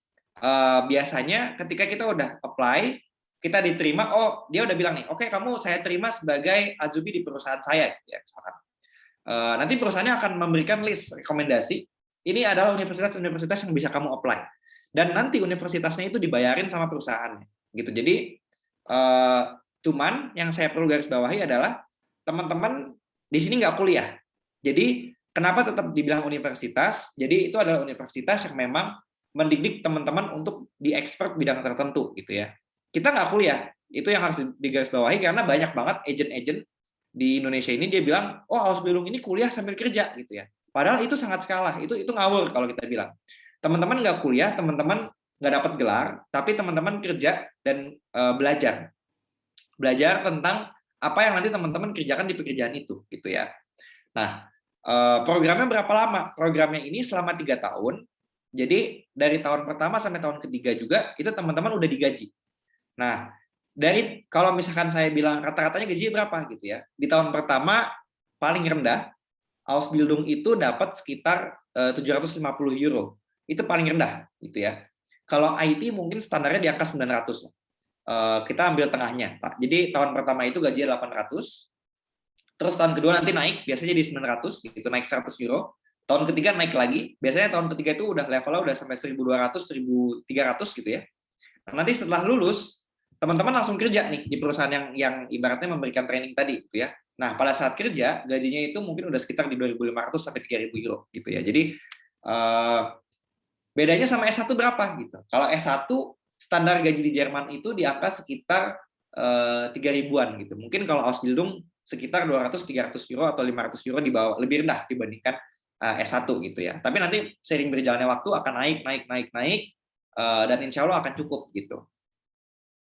S2: biasanya ketika kita udah apply, kita diterima, dia udah bilang nih, oke, kamu saya terima sebagai Azubi di perusahaan saya, ya misalkan. Nanti perusahaannya akan memberikan list rekomendasi. Ini adalah universitas-universitas yang bisa kamu apply. Dan nanti universitasnya itu dibayarin sama perusahaannya, gitu. Jadi cuman yang saya perlu garis bawahi adalah teman-teman di sini nggak kuliah. Jadi kenapa tetap dibilang universitas? Jadi itu adalah universitas yang memang mendidik teman-teman untuk di expert bidang tertentu gitu ya. Kita nggak kuliah, itu yang harus digarisbawahi karena banyak banget agent-agent di Indonesia ini dia bilang, Ausbildung ini kuliah sambil kerja gitu ya. Padahal itu sangat salah, itu ngawur kalau kita bilang. Teman-teman nggak kuliah, teman-teman nggak dapat gelar, tapi teman-teman kerja dan belajar tentang apa yang nanti teman-teman kerjakan di pekerjaan itu gitu ya. Nah, programnya berapa lama? Programnya ini selama 3 tahun. Jadi dari tahun pertama sampai tahun ketiga juga itu teman-teman udah digaji. Nah, kalau misalkan saya bilang rata-ratanya gaji berapa gitu ya. Di tahun pertama paling rendah Ausbildung itu dapat sekitar 750 euro. Itu paling rendah gitu ya. Kalau IT mungkin standarnya di angka 900 lah. Kita ambil tengahnya, Pak. Jadi tahun pertama itu gajinya 800. Terus tahun kedua nanti naik, biasanya di 900 gitu, naik 100 euro. Tahun ketiga naik lagi, biasanya tahun ketiga itu udah levelnya udah sampai 1.200, 1.300 gitu ya. Nah, nanti setelah lulus, teman-teman langsung kerja nih di perusahaan yang ibaratnya memberikan training tadi gitu ya. Nah, pada saat kerja, gajinya itu mungkin udah sekitar di 2.500 sampai 3.000 euro gitu ya. Jadi bedanya sama S1 berapa gitu. Kalau S1 standar gaji di Jerman itu di angka sekitar 3.000-an gitu. Mungkin kalau Ausbildung sekitar 200-300 euro atau 500 euro di bawah, lebih rendah dibandingkan S1 gitu ya. Tapi nanti seiring berjalannya waktu akan naik, dan insya Allah akan cukup gitu.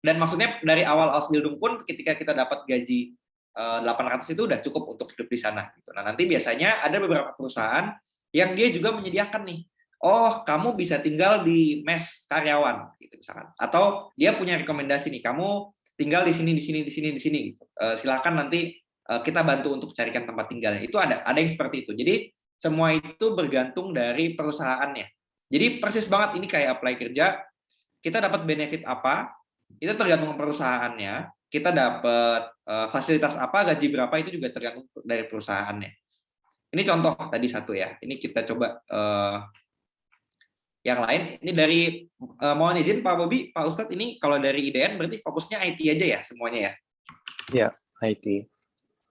S2: Dan maksudnya dari awal Ausbildung pun ketika kita dapat gaji 800 itu udah cukup untuk hidup di sana. Gitu. Nah nanti biasanya ada beberapa perusahaan yang dia juga menyediakan nih, oh kamu bisa tinggal di mes karyawan, gitu misalkan. Atau dia punya rekomendasi nih, kamu tinggal di sini, gitu. Silakan nanti kita bantu untuk carikan tempat tinggalnya. Itu ada yang seperti itu. Jadi semua itu bergantung dari perusahaannya. Jadi persis banget ini kayak apply kerja, kita dapat benefit apa, itu tergantung perusahaannya, kita dapat fasilitas apa, gaji berapa, itu juga tergantung dari perusahaannya. Ini contoh tadi satu ya, ini kita coba yang lain. Ini dari, mohon izin Pak Bobi, Pak Ustadz, ini kalau dari IDN berarti fokusnya IT aja ya semuanya ya?
S1: Ya, IT.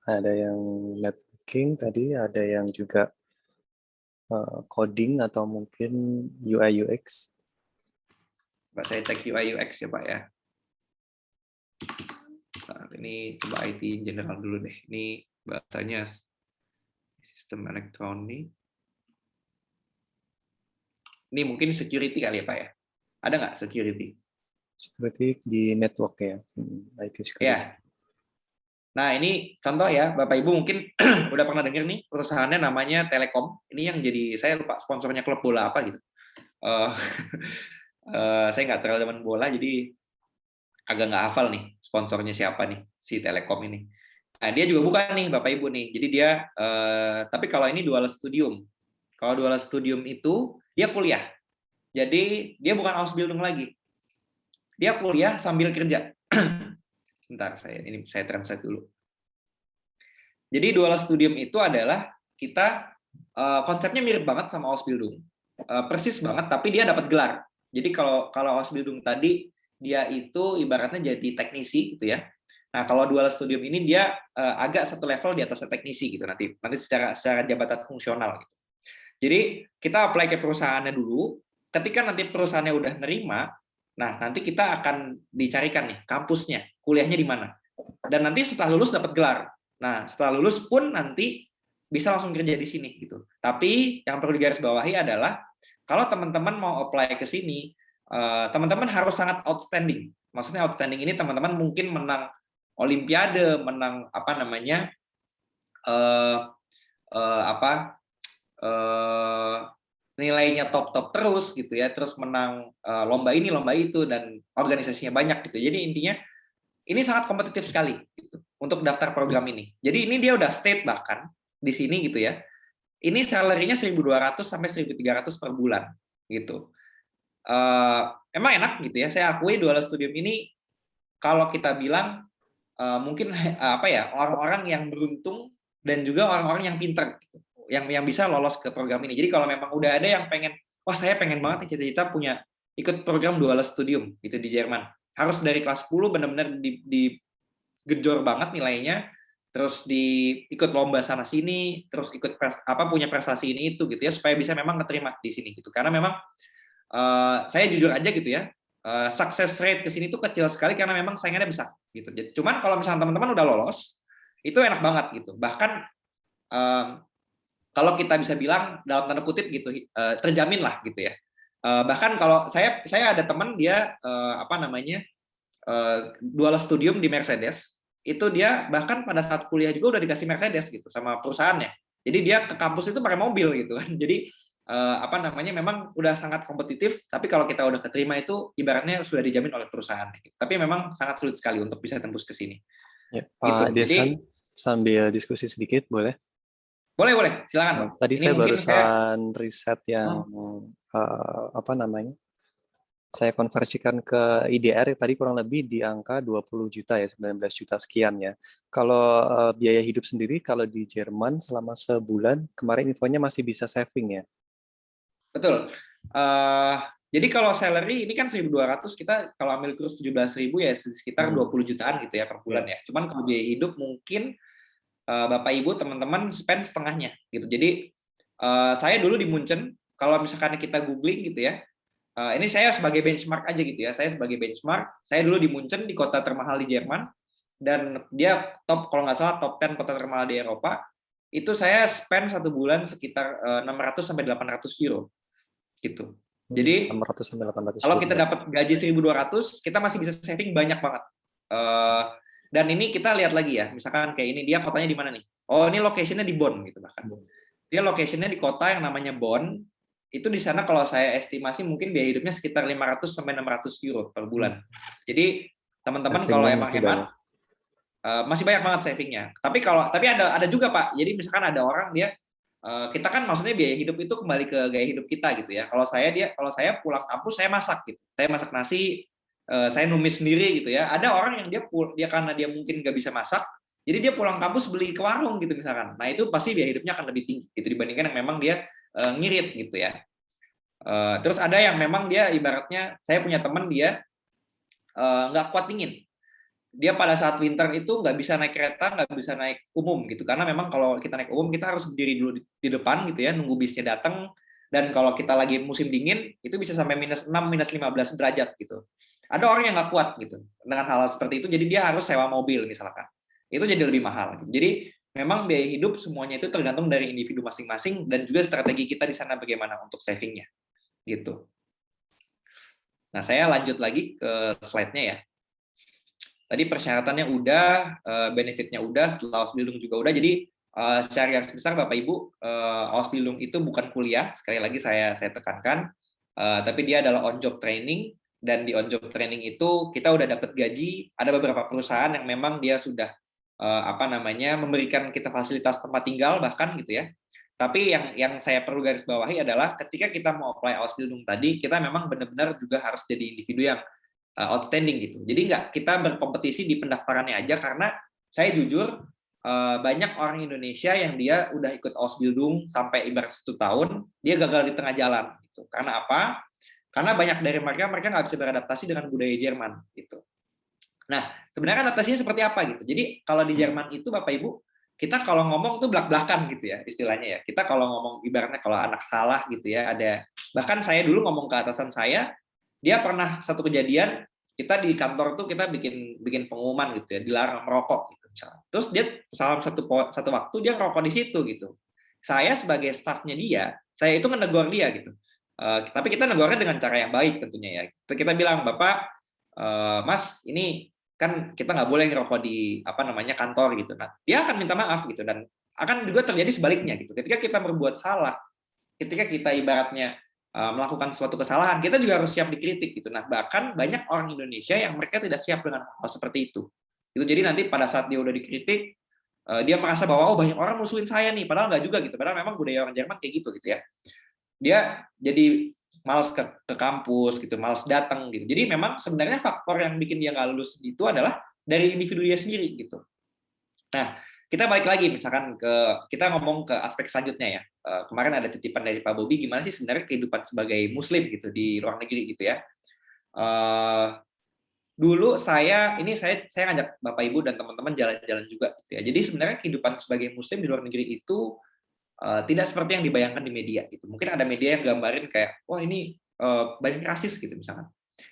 S1: Ada yang networking tadi, ada yang juga coding atau mungkin UI UX.
S2: Pak, saya cek UI UX ya Pak ya. Nah, ini coba IT in general dulu deh. Ini bahasanya sistem elektronik. Ini mungkin security kali ya Pak ya? Ada nggak security?
S1: Security di network ya, IT security.
S2: Ya. Nah ini contoh ya Bapak Ibu mungkin udah pernah dengar nih perusahaannya namanya Telekom. Ini yang jadi, saya lupa sponsornya klub bola apa gitu. Saya nggak terlalu demen bola jadi agak nggak hafal nih sponsornya siapa nih si Telekom ini. Nah dia juga bukan nih Bapak Ibu nih. Jadi dia tapi kalau ini dual studium. Kalau dual studium itu dia kuliah. Jadi dia bukan Ausbildung lagi. Dia kuliah sambil kerja. Bentar, saya translate dulu. Jadi dual studium itu adalah kita konsepnya mirip banget sama Ausbildung, persis banget, tapi dia dapat gelar. Jadi kalau Ausbildung tadi dia itu ibaratnya jadi teknisi gitu ya. Nah kalau dual studium ini dia agak satu level di atas teknisi gitu nanti secara jabatan fungsional gitu. Jadi kita apply ke perusahaannya dulu. Ketika nanti perusahaannya udah nerima, nah nanti kita akan dicarikan nih kampusnya, kuliahnya di mana. Dan nanti setelah lulus dapat gelar. Nah, setelah lulus pun nanti bisa langsung kerja di sini gitu. Tapi yang perlu digarisbawahi adalah kalau teman-teman mau apply ke sini, teman-teman harus sangat outstanding. Maksudnya outstanding ini teman-teman mungkin menang olimpiade, menang apa namanya? Nilainya top terus gitu ya, terus menang lomba ini lomba itu dan organisasinya banyak gitu. Jadi intinya ini sangat kompetitif sekali gitu, untuk daftar program ini. Jadi ini dia udah state bahkan di sini gitu ya. Ini salary-nya 1.200 sampai 1.300 per bulan gitu. Emang enak gitu ya. Saya akui dual studium ini kalau kita bilang mungkin apa ya, orang-orang yang beruntung dan juga orang-orang yang pintar gitu, yang bisa lolos ke program ini. Jadi kalau memang udah ada yang pengen, wah saya pengen banget nih cita-cita punya ikut program dual studium gitu di Jerman. Harus dari kelas 10 benar-benar digejor banget nilainya, terus ikut lomba sana sini, terus ikut punya prestasi ini itu gitu ya, supaya bisa memang keterima di sini gitu. Karena memang saya jujur aja gitu ya, success rate ke sini tuh kecil sekali karena memang saingannya besar gitu. Cuman kalau misalnya teman-teman udah lolos, itu enak banget gitu. Bahkan kalau kita bisa bilang dalam tanda kutip gitu, terjamin lah gitu ya. Bahkan kalau saya ada teman dia dual studium di Mercedes, itu dia bahkan pada saat kuliah juga udah dikasih Mercedes gitu sama perusahaannya. Jadi dia ke kampus itu pakai mobil gitu kan. Jadi memang udah sangat kompetitif, tapi kalau kita udah keterima itu ibaratnya sudah dijamin oleh perusahaan. Gitu. Tapi memang sangat sulit sekali untuk bisa tembus ke sini.
S1: Ya, Pak Desan, sambil diskusi sedikit boleh?
S2: Boleh, silakan.
S1: Tadi saya barusan riset yang saya konversikan ke IDR tadi kurang lebih di angka 20 juta ya, 19 juta sekian ya. Kalau biaya hidup sendiri kalau di Jerman selama sebulan, kemarin infonya masih bisa saving ya?
S2: Betul. Jadi kalau salary ini kan 1.200, kita kalau ambil kurs 17.000 ya sekitar 20 jutaan gitu ya per bulan ya. Cuman kalau biaya hidup mungkin Bapak Ibu teman-teman spend setengahnya gitu. Jadi saya dulu di Munchen, kalau misalkan kita googling gitu ya, ini saya sebagai benchmark aja gitu ya. Saya sebagai benchmark, saya dulu di Munchen, di kota termahal di Jerman, dan dia top, kalau nggak salah top 10 kota termahal di Eropa. itu saya spend 1 bulan sekitar 600 sampai 800 euro gitu. Jadi
S1: 600 sampai 800
S2: kalau kita
S1: euro.
S2: dapat gaji 1.200, kita masih bisa saving banyak banget. Dan ini kita lihat lagi ya, misalkan kayak ini dia kotanya di mana nih? Oh, ini location-nya di Bonn gitu bahkan. Dia location-nya di kota yang namanya Bonn. Itu di sana kalau saya estimasi mungkin biaya hidupnya sekitar 500 sampai 600 euro per bulan. Jadi teman-teman kalau emang hemat masih banyak banget savingnya. Tapi ada juga Pak. Jadi misalkan ada orang dia kita kan maksudnya biaya hidup itu kembali ke gaya hidup kita gitu ya. Kalau saya pulang kampus saya masak gitu. Saya masak nasi, saya numis sendiri gitu ya. Ada orang yang dia karena dia mungkin nggak bisa masak, jadi dia pulang kampus beli ke warung gitu misalkan. Nah itu pasti biaya hidupnya akan lebih tinggi gitu dibandingkan yang memang dia ngirit gitu ya. Terus ada yang memang dia ibaratnya saya punya teman dia nggak kuat dingin. Dia pada saat winter itu nggak bisa naik kereta, nggak bisa naik umum gitu, karena memang kalau kita naik umum kita harus berdiri dulu di depan gitu ya, nunggu bisnya datang, dan kalau kita lagi musim dingin itu bisa sampai -6, -15 derajat gitu. Ada orang yang nggak kuat gitu dengan hal seperti itu, jadi dia harus sewa mobil misalkan, itu jadi lebih mahal. Jadi memang biaya hidup semuanya itu tergantung dari individu masing-masing dan juga strategi kita di sana bagaimana untuk savingnya gitu. Nah saya lanjut lagi ke slide-nya ya. Tadi persyaratannya udah, benefitnya udah, setelah Ausbildung juga udah. Jadi secara garis besar Bapak Ibu, Ausbildung itu bukan kuliah, sekali lagi saya tekankan, tapi dia adalah on job training, dan di on job training itu kita udah dapat gaji. Ada beberapa perusahaan yang memang dia sudah memberikan kita fasilitas tempat tinggal bahkan gitu ya. Tapi yang saya perlu garis bawahi adalah ketika kita mau apply Ausbildung tadi, kita memang benar-benar juga harus jadi individu yang outstanding gitu. Jadi nggak kita berkompetisi di pendaftarannya aja, karena saya jujur banyak orang Indonesia yang dia udah ikut Ausbildung sampai ibarat 1 tahun, dia gagal di tengah jalan gitu. Karena apa? Karena banyak dari mereka nggak bisa beradaptasi dengan budaya Jerman gitu. Nah, sebenarnya adaptasinya seperti apa gitu. Jadi kalau di Jerman itu Bapak Ibu, kita kalau ngomong tuh belak-belakan gitu ya istilahnya ya. Kita kalau ngomong ibaratnya kalau anak salah gitu ya, bahkan saya dulu ngomong ke atasan saya, dia pernah satu kejadian, kita di kantor tuh kita bikin pengumuman gitu ya, dilarang merokok gitu misalnya. Terus dia salah satu waktu dia ngerokok di situ gitu. Saya sebagai staffnya dia, saya itu menegur dia gitu. Tapi kita negornya dengan cara yang baik tentunya ya. Kita bilang, Bapak, Mas, ini kan kita nggak boleh ngerokok di kantor gitu. Nah, dia akan minta maaf gitu, dan akan juga terjadi sebaliknya gitu. Ketika kita berbuat salah, ketika kita ibaratnya melakukan suatu kesalahan, kita juga harus siap dikritik gitu. Nah, bahkan banyak orang Indonesia yang mereka tidak siap dengan hal seperti itu. Jadi nanti pada saat dia udah dikritik, dia merasa bahwa banyak orang musuhin saya nih, padahal nggak juga gitu. Padahal memang budaya orang Jerman kayak gitu ya. Dia jadi malas ke kampus gitu, malas datang gitu. Jadi memang sebenarnya faktor yang bikin dia nggak lulus itu adalah dari individu dia sendiri gitu. Nah, kita balik lagi misalkan kita ngomong ke aspek selanjutnya ya. Kemarin ada titipan dari Pak Bobi, gimana sih sebenarnya kehidupan sebagai Muslim gitu di luar negeri gitu ya. Dulu saya ngajak Bapak Ibu dan teman-teman jalan-jalan juga gitu ya. Jadi sebenarnya kehidupan sebagai Muslim di luar negeri itu tidak seperti yang dibayangkan di media gitu. Mungkin ada media yang gambarin kayak, wah ini banyak rasis gitu misalkan.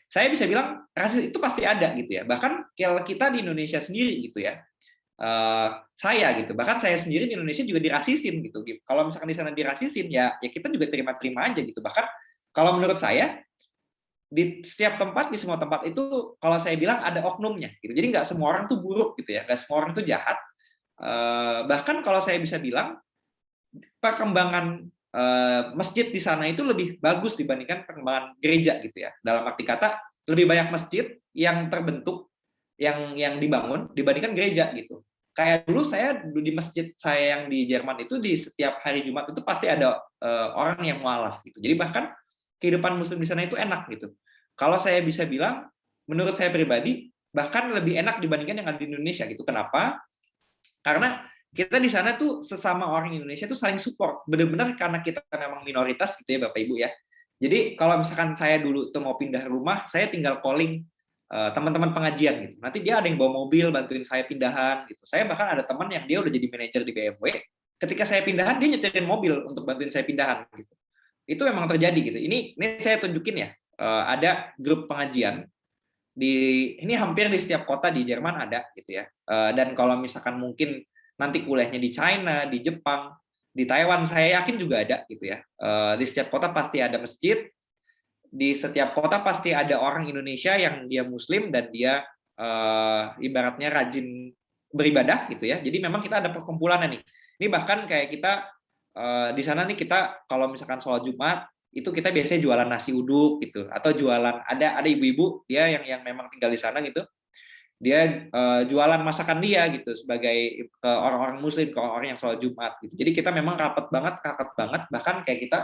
S2: Saya bisa bilang rasis itu pasti ada gitu ya. Bahkan kalau kita di Indonesia sendiri gitu ya. Saya gitu, bahkan saya sendiri di Indonesia juga dirasisin gitu. Kalau misalkan di sana dirasisin ya kita juga terima-terima aja gitu. Bahkan kalau menurut saya di setiap tempat, di semua tempat itu kalau saya bilang ada oknumnya gitu. Jadi nggak semua orang tuh buruk gitu ya, nggak semua orang tuh jahat. Bahkan kalau saya bisa bilang perkembangan masjid di sana itu lebih bagus dibandingkan perkembangan gereja gitu ya. Dalam arti kata lebih banyak masjid yang terbentuk, yang dibangun dibandingkan gereja gitu. Kayak dulu saya di masjid saya yang di Jerman itu di setiap hari Jumat itu pasti ada orang yang mualaf gitu. Jadi bahkan kehidupan Muslim di sana itu enak gitu. Kalau saya bisa bilang, menurut saya pribadi bahkan lebih enak dibandingkan yang ada di Indonesia gitu. Kenapa? Karena kita di sana tuh sesama orang Indonesia tuh saling support. Benar-benar karena kita memang minoritas gitu ya Bapak Ibu ya. Jadi kalau misalkan saya dulu tuh mau pindah rumah, saya tinggal calling teman-teman pengajian gitu. Nanti dia ada yang bawa mobil bantuin saya pindahan gitu. Saya bahkan ada teman yang dia udah jadi manajer di BMW. Ketika saya pindahan dia nyetirin mobil untuk bantuin saya pindahan gitu. Itu memang terjadi gitu. Ini saya tunjukin ya. Ada grup pengajian ini hampir di setiap kota di Jerman ada gitu ya. Dan kalau misalkan mungkin nanti kuliahnya di China, di Jepang, di Taiwan, saya yakin juga ada gitu ya. Di setiap kota pasti ada masjid, di setiap kota pasti ada orang Indonesia yang dia Muslim dan dia ibaratnya rajin beribadah gitu ya. Jadi memang kita ada perkumpulannya nih. Ini bahkan kayak kita di sana nih, kita kalau misalkan sholat Jumat itu kita biasanya jualan nasi uduk gitu, atau jualan, ada ibu-ibu dia yang memang tinggal di sana gitu, dia jualan masakan dia gitu sebagai orang-orang Muslim, ke orang yang sholat Jumat gitu. Jadi kita memang rapat banget, bahkan kayak kita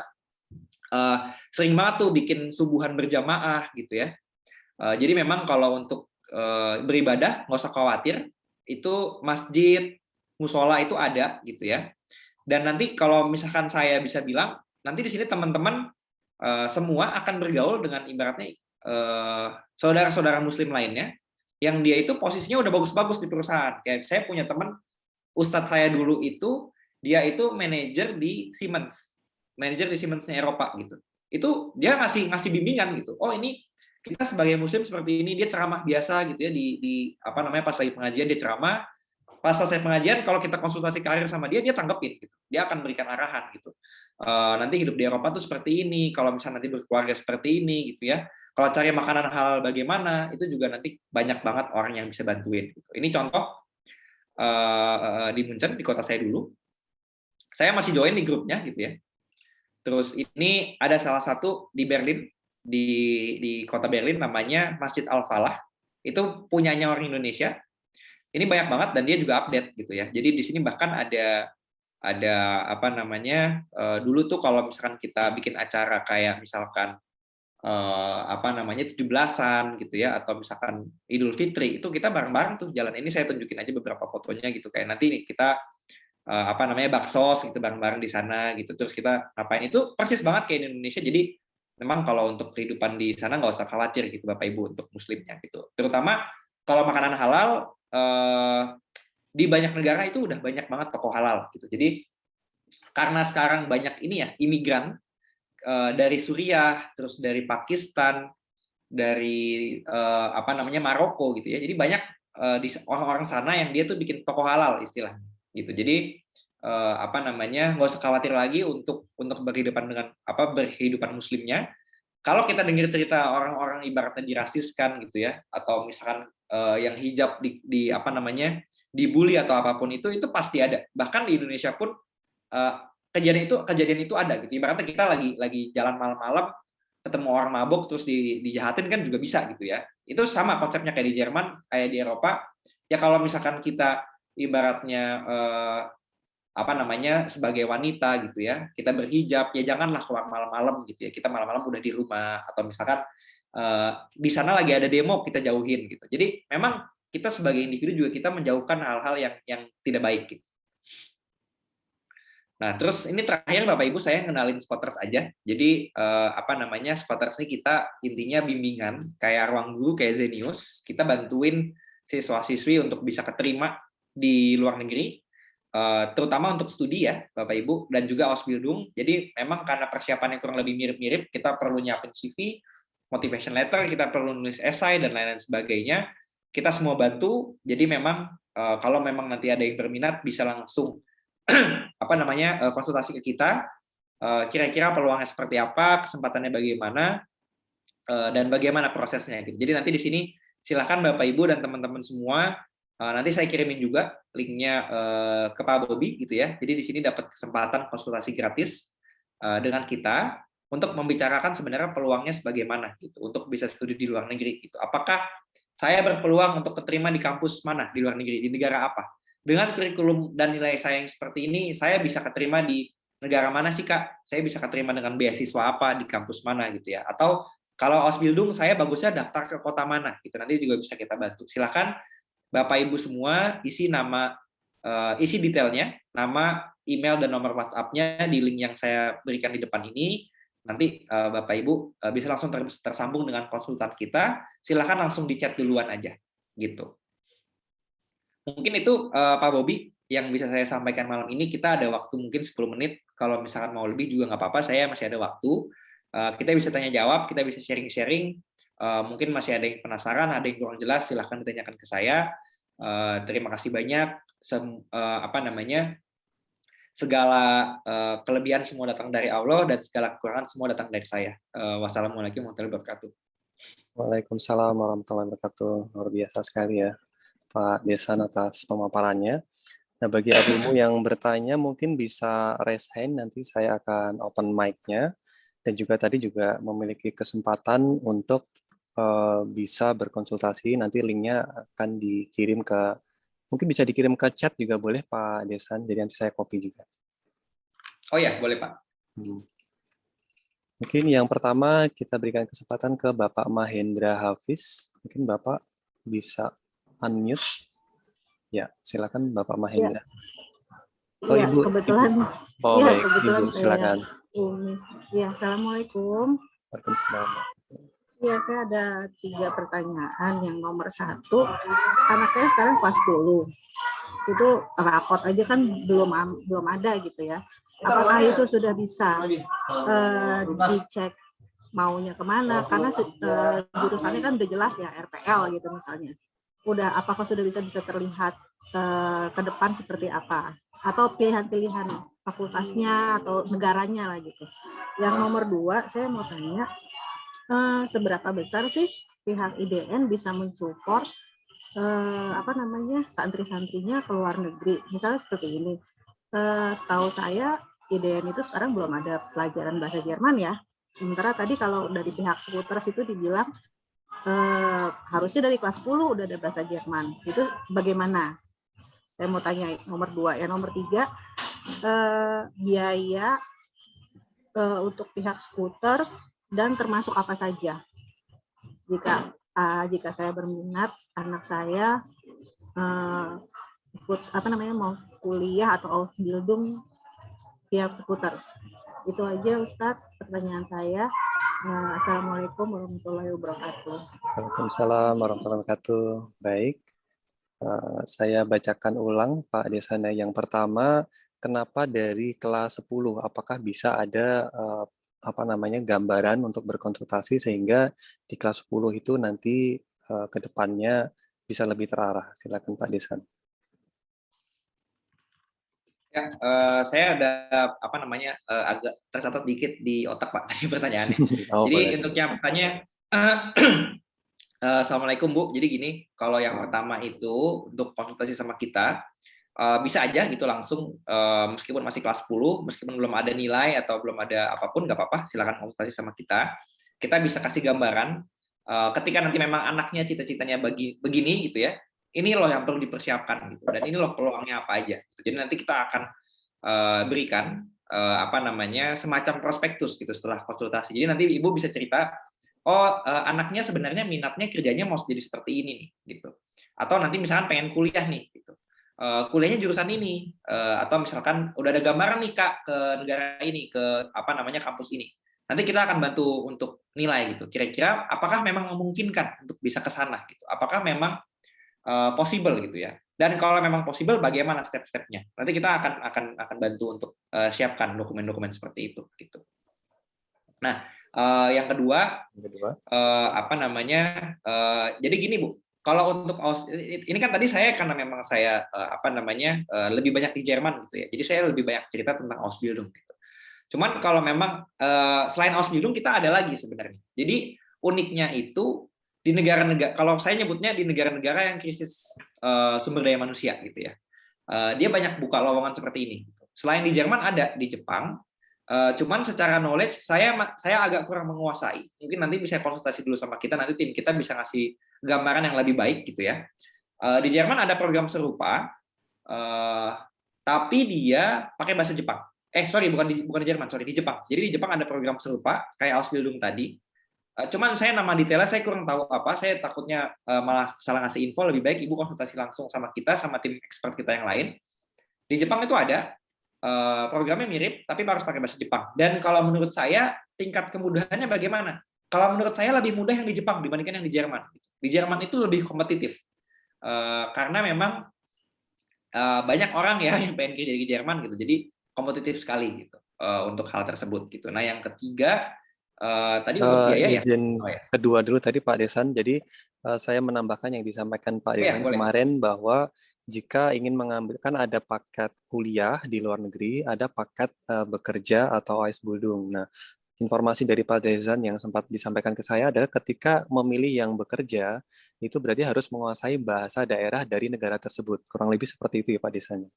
S2: sering banget tuh bikin subuhan berjamaah gitu ya. Jadi memang kalau untuk beribadah nggak usah khawatir, itu masjid, musola itu ada gitu ya. Dan nanti kalau misalkan saya bisa bilang, nanti di sini teman-teman semua akan bergaul dengan ibaratnya saudara-saudara Muslim lainnya, yang dia itu posisinya udah bagus-bagus di perusahaan. Kayak saya punya teman, ustadz saya dulu itu, dia itu manajer di Siemens-nya Eropa gitu. Itu dia ngasih bimbingan gitu. Oh ini kita sebagai Muslim seperti ini, dia ceramah biasa gitu ya di apa namanya, pas lagi pengajian dia ceramah. Pas selesai pengajian, kalau kita konsultasi karir sama dia tanggepin gitu. Dia akan berikan arahan gitu. Nanti hidup di Eropa tuh seperti ini, kalau misalnya nanti berkeluarga seperti ini gitu ya. Kalau cari makanan halal bagaimana, itu juga nanti banyak banget orang yang bisa bantuin gitu. Ini contoh di Munchen, di kota saya dulu. Saya masih join di grupnya gitu ya. Terus ini ada salah satu di Berlin, di kota Berlin, namanya Masjid Al-Falah. Itu punyanya orang Indonesia. Ini banyak banget dan dia juga update gitu ya. Jadi di sini bahkan ada apa namanya, dulu tuh kalau misalkan kita bikin acara kayak misalkan apa namanya 17-an gitu ya, atau misalkan Idul Fitri, itu kita bareng-bareng tuh jalan. Ini saya tunjukin aja beberapa fotonya gitu, kayak nanti kita apa namanya baksos gitu bareng-bareng di sana gitu. Terus kita ngapain, itu persis banget kayak di Indonesia. Jadi memang kalau untuk kehidupan di sana nggak usah khawatir gitu Bapak Ibu untuk Muslimnya gitu. Terutama kalau makanan halal, di banyak negara itu udah banyak banget toko halal gitu. Jadi karena sekarang banyak ini ya imigran dari Suriah, terus dari Pakistan, dari apa namanya Maroko gitu ya. Jadi banyak orang-orang sana yang dia tuh bikin toko halal istilahnya gitu. Jadi apa namanya, nggak usah khawatir lagi untuk berkehidupan dengan berkehidupan Muslimnya. Kalau kita dengar cerita orang-orang ibaratnya dirasiskan gitu ya, atau misalkan yang hijab di apa namanya dibully atau apapun, itu pasti ada. Bahkan di Indonesia pun kejadian itu ada gitu. Ibaratnya kita lagi jalan malam-malam ketemu orang mabuk terus dijahatin kan juga bisa gitu ya. Itu sama konsepnya kayak di Jerman, kayak di Eropa. Ya kalau misalkan kita ibaratnya apa namanya sebagai wanita gitu ya, kita berhijab, ya janganlah keluar malam-malam gitu ya. Kita malam-malam udah di rumah, atau misalkan di sana lagi ada demo, kita jauhin gitu. Jadi memang kita sebagai individu juga kita menjauhkan hal-hal yang tidak baik gitu. Nah, terus ini terakhir Bapak Ibu, saya kenalin Spotters aja. Jadi apa namanya, Spotters ini kita intinya bimbingan kayak ruang guru, kayak Zenius. Kita bantuin siswa-siswi untuk bisa keterima di luar negeri, terutama untuk studi ya Bapak Ibu, dan juga Ausbildung. Jadi memang karena persiapannya kurang lebih mirip-mirip, kita perlu nyiapin CV, motivation letter, kita perlu nulis esai dan lain-lain sebagainya. Kita semua bantu. Jadi memang kalau memang nanti ada yang berminat bisa langsung apa namanya konsultasi ke kita, kira-kira peluangnya seperti apa, kesempatannya bagaimana, dan bagaimana prosesnya gitu. Jadi nanti di sini silakan Bapak Ibu dan teman-teman semua, nanti saya kirimin juga linknya ke Pak Bobi gitu ya. Jadi di sini dapat kesempatan konsultasi gratis dengan kita untuk membicarakan sebenarnya peluangnya sebagaimana gitu untuk bisa studi di luar negeri gitu. Apakah saya berpeluang untuk keterima di kampus mana di luar negeri, di negara apa? Dengan kurikulum dan nilai saya yang seperti ini, saya bisa keterima di negara mana sih Kak? Saya bisa keterima dengan beasiswa apa di kampus mana gitu ya? Atau kalau Ausbildung saya bagusnya daftar ke kota mana gitu. Nanti juga bisa kita bantu. Silakan Bapak Ibu semua isi nama, isi detailnya, nama, email dan nomor WhatsApp-nya di link yang saya berikan di depan ini. Nanti Bapak Ibu bisa langsung tersambung dengan konsultan kita. Silakan langsung di chat duluan aja gitu. Mungkin itu Pak Bobi yang bisa saya sampaikan malam ini. Kita ada waktu mungkin 10 menit. Kalau misalkan mau lebih juga nggak apa-apa, saya masih ada waktu. Kita bisa tanya jawab, kita bisa sharing-sharing. Mungkin masih ada yang penasaran, ada yang kurang jelas, silahkan ditanyakan ke saya. Terima kasih banyak. apa namanya, segala kelebihan semua datang dari Allah dan segala kekurangan semua datang dari saya. Wassalamualaikum warahmatullahi wabarakatuh.
S1: Waalaikumsalam warahmatullahi wabarakatuh. Luar biasa sekali ya Pak Desan atas pemaparannya. Nah, bagi abimu yang bertanya mungkin bisa raise hand, nanti saya akan open mic-nya. Dan juga tadi juga memiliki kesempatan untuk bisa berkonsultasi, nanti linknya akan dikirim ke, mungkin bisa dikirim ke chat juga boleh Pak Desan, jadi nanti saya copy juga.
S2: Oh ya, boleh Pak.
S1: Mungkin yang pertama kita berikan kesempatan ke Bapak Mahendra Hafiz. Mungkin Bapak bisa unmute. Ya, silakan Bapak Mahendra. Oh,
S5: ya,
S1: Ibu.
S5: Kebetulan.
S1: Ibu. Oh,
S5: ya,
S1: baik.
S5: kebetulan
S1: Ibu, silakan.
S5: Ini. Ya, Assalamualaikum.
S1: Waalaikumsalam.
S5: Ya, saya ada 3 pertanyaan. Yang nomor 1, anak saya sekarang kelas 10. Itu rapot aja kan belum ada gitu ya. Apakah itu sudah bisa dicek maunya kemana? Karena jurusannya kan udah jelas ya, RPL gitu misalnya. Apakah sudah bisa terlihat ke depan seperti apa? Atau pilihan-pilihan fakultasnya atau negaranya lah gitu. Yang nomor 2, saya mau tanya, seberapa besar sih pihak IDN bisa mensupport santri-santrinya ke luar negeri? Misalnya seperti ini. Setahu saya IDN itu sekarang belum ada pelajaran bahasa Jerman ya. Sementara tadi kalau dari pihak Scooters itu dibilang harusnya dari kelas 10 udah ada bahasa Jerman. Itu bagaimana? Saya mau tanya nomor 2. Ya, nomor 3, biaya untuk pihak skuter dan termasuk apa saja jika saya berminat anak saya mau kuliah atau Ausbildung pihak skuter. Itu aja Ustadz pertanyaan saya. Assalamualaikum warahmatullahi wabarakatuh.
S1: Waalaikumsalam warahmatullahi wabarakatuh. Baik, saya bacakan ulang Pak Desana. Yang pertama, kenapa dari kelas 10? Apakah bisa ada gambaran untuk berkonsultasi sehingga di kelas 10 itu nanti ke depannya bisa lebih terarah? Silakan Pak Desan.
S2: Ya, saya ada agak tercatat dikit di otak Pak pertanyaannya.
S1: Oh,
S2: jadi
S1: boleh.
S2: untuk yang bertanya, Assalamualaikum Bu. Jadi gini, kalau yang pertama itu untuk konsultasi sama kita bisa aja gitu langsung, meskipun masih kelas 10, meskipun belum ada nilai atau belum ada apapun, nggak apa-apa, silakan konsultasi sama kita. Kita bisa kasih gambaran ketika nanti memang anaknya cita-citanya begini gitu ya. Ini loh yang perlu dipersiapkan gitu, dan ini loh peluangnya apa aja. Jadi nanti kita akan berikan semacam prospektus gitu setelah konsultasi. Jadi nanti ibu bisa cerita, anaknya sebenarnya minatnya kerjanya mau jadi seperti ini nih, gitu. Atau nanti misalkan pengen kuliah nih, gitu. Kuliahnya jurusan ini, atau misalkan udah ada gambaran nih Kak ke negara ini, ke kampus ini. Nanti kita akan bantu untuk nilai gitu. Kira-kira apakah memang memungkinkan untuk bisa ke sana gitu. Apakah memang possible gitu ya. Dan kalau memang possible, bagaimana step-stepnya? Nanti kita akan bantu untuk siapkan dokumen-dokumen seperti itu gitu. Nah, yang kedua, jadi gini Bu, kalau untuk ini kan tadi saya karena memang saya lebih banyak di Jerman gitu ya. Jadi saya lebih banyak cerita tentang Ausbildung gitu. Cuman kalau memang selain Ausbildung kita ada lagi sebenarnya. Jadi uniknya itu di negara-negara, kalau saya nyebutnya di negara-negara yang krisis sumber daya manusia gitu ya, dia banyak buka lowongan seperti ini. Selain di Jerman ada di Jepang, cuman secara knowledge saya agak kurang menguasai. Mungkin nanti bisa konsultasi dulu sama kita, nanti tim kita bisa ngasih gambaran yang lebih baik gitu ya. Di Jerman ada program serupa, tapi dia pakai bahasa Jepang. Bukan di Jerman, di Jepang. Jadi di Jepang ada program serupa kayak Ausbildung tadi. Cuman saya nama detailnya saya kurang tahu saya takutnya malah salah ngasih info. Lebih baik Ibu konsultasi langsung sama kita, sama tim expert kita yang lain. Di Jepang itu ada programnya mirip, tapi harus pakai bahasa Jepang. Dan kalau menurut saya tingkat kemudahannya bagaimana? Kalau menurut saya lebih mudah yang di Jepang dibandingkan yang di Jerman. Di Jerman itu lebih kompetitif karena memang banyak orang ya yang pengen kerja di Jerman gitu. Jadi kompetitif sekali gitu untuk hal tersebut gitu. Nah yang ketiga, Tadi untuk biaya ya.
S1: Izin
S2: Oh ya.
S1: kedua dulu tadi Pak Desan. Jadi saya menambahkan yang disampaikan Pak
S2: Iya,
S1: Desan
S2: boleh.
S1: kemarin bahwa jika ingin mengambil, kan ada paket kuliah di luar negeri, ada paket bekerja atau Ausbildung. Nah, informasi dari Pak Desan yang sempat disampaikan ke saya adalah ketika memilih yang bekerja, itu berarti harus menguasai bahasa daerah dari negara tersebut. Kurang lebih seperti itu ya Pak Desan.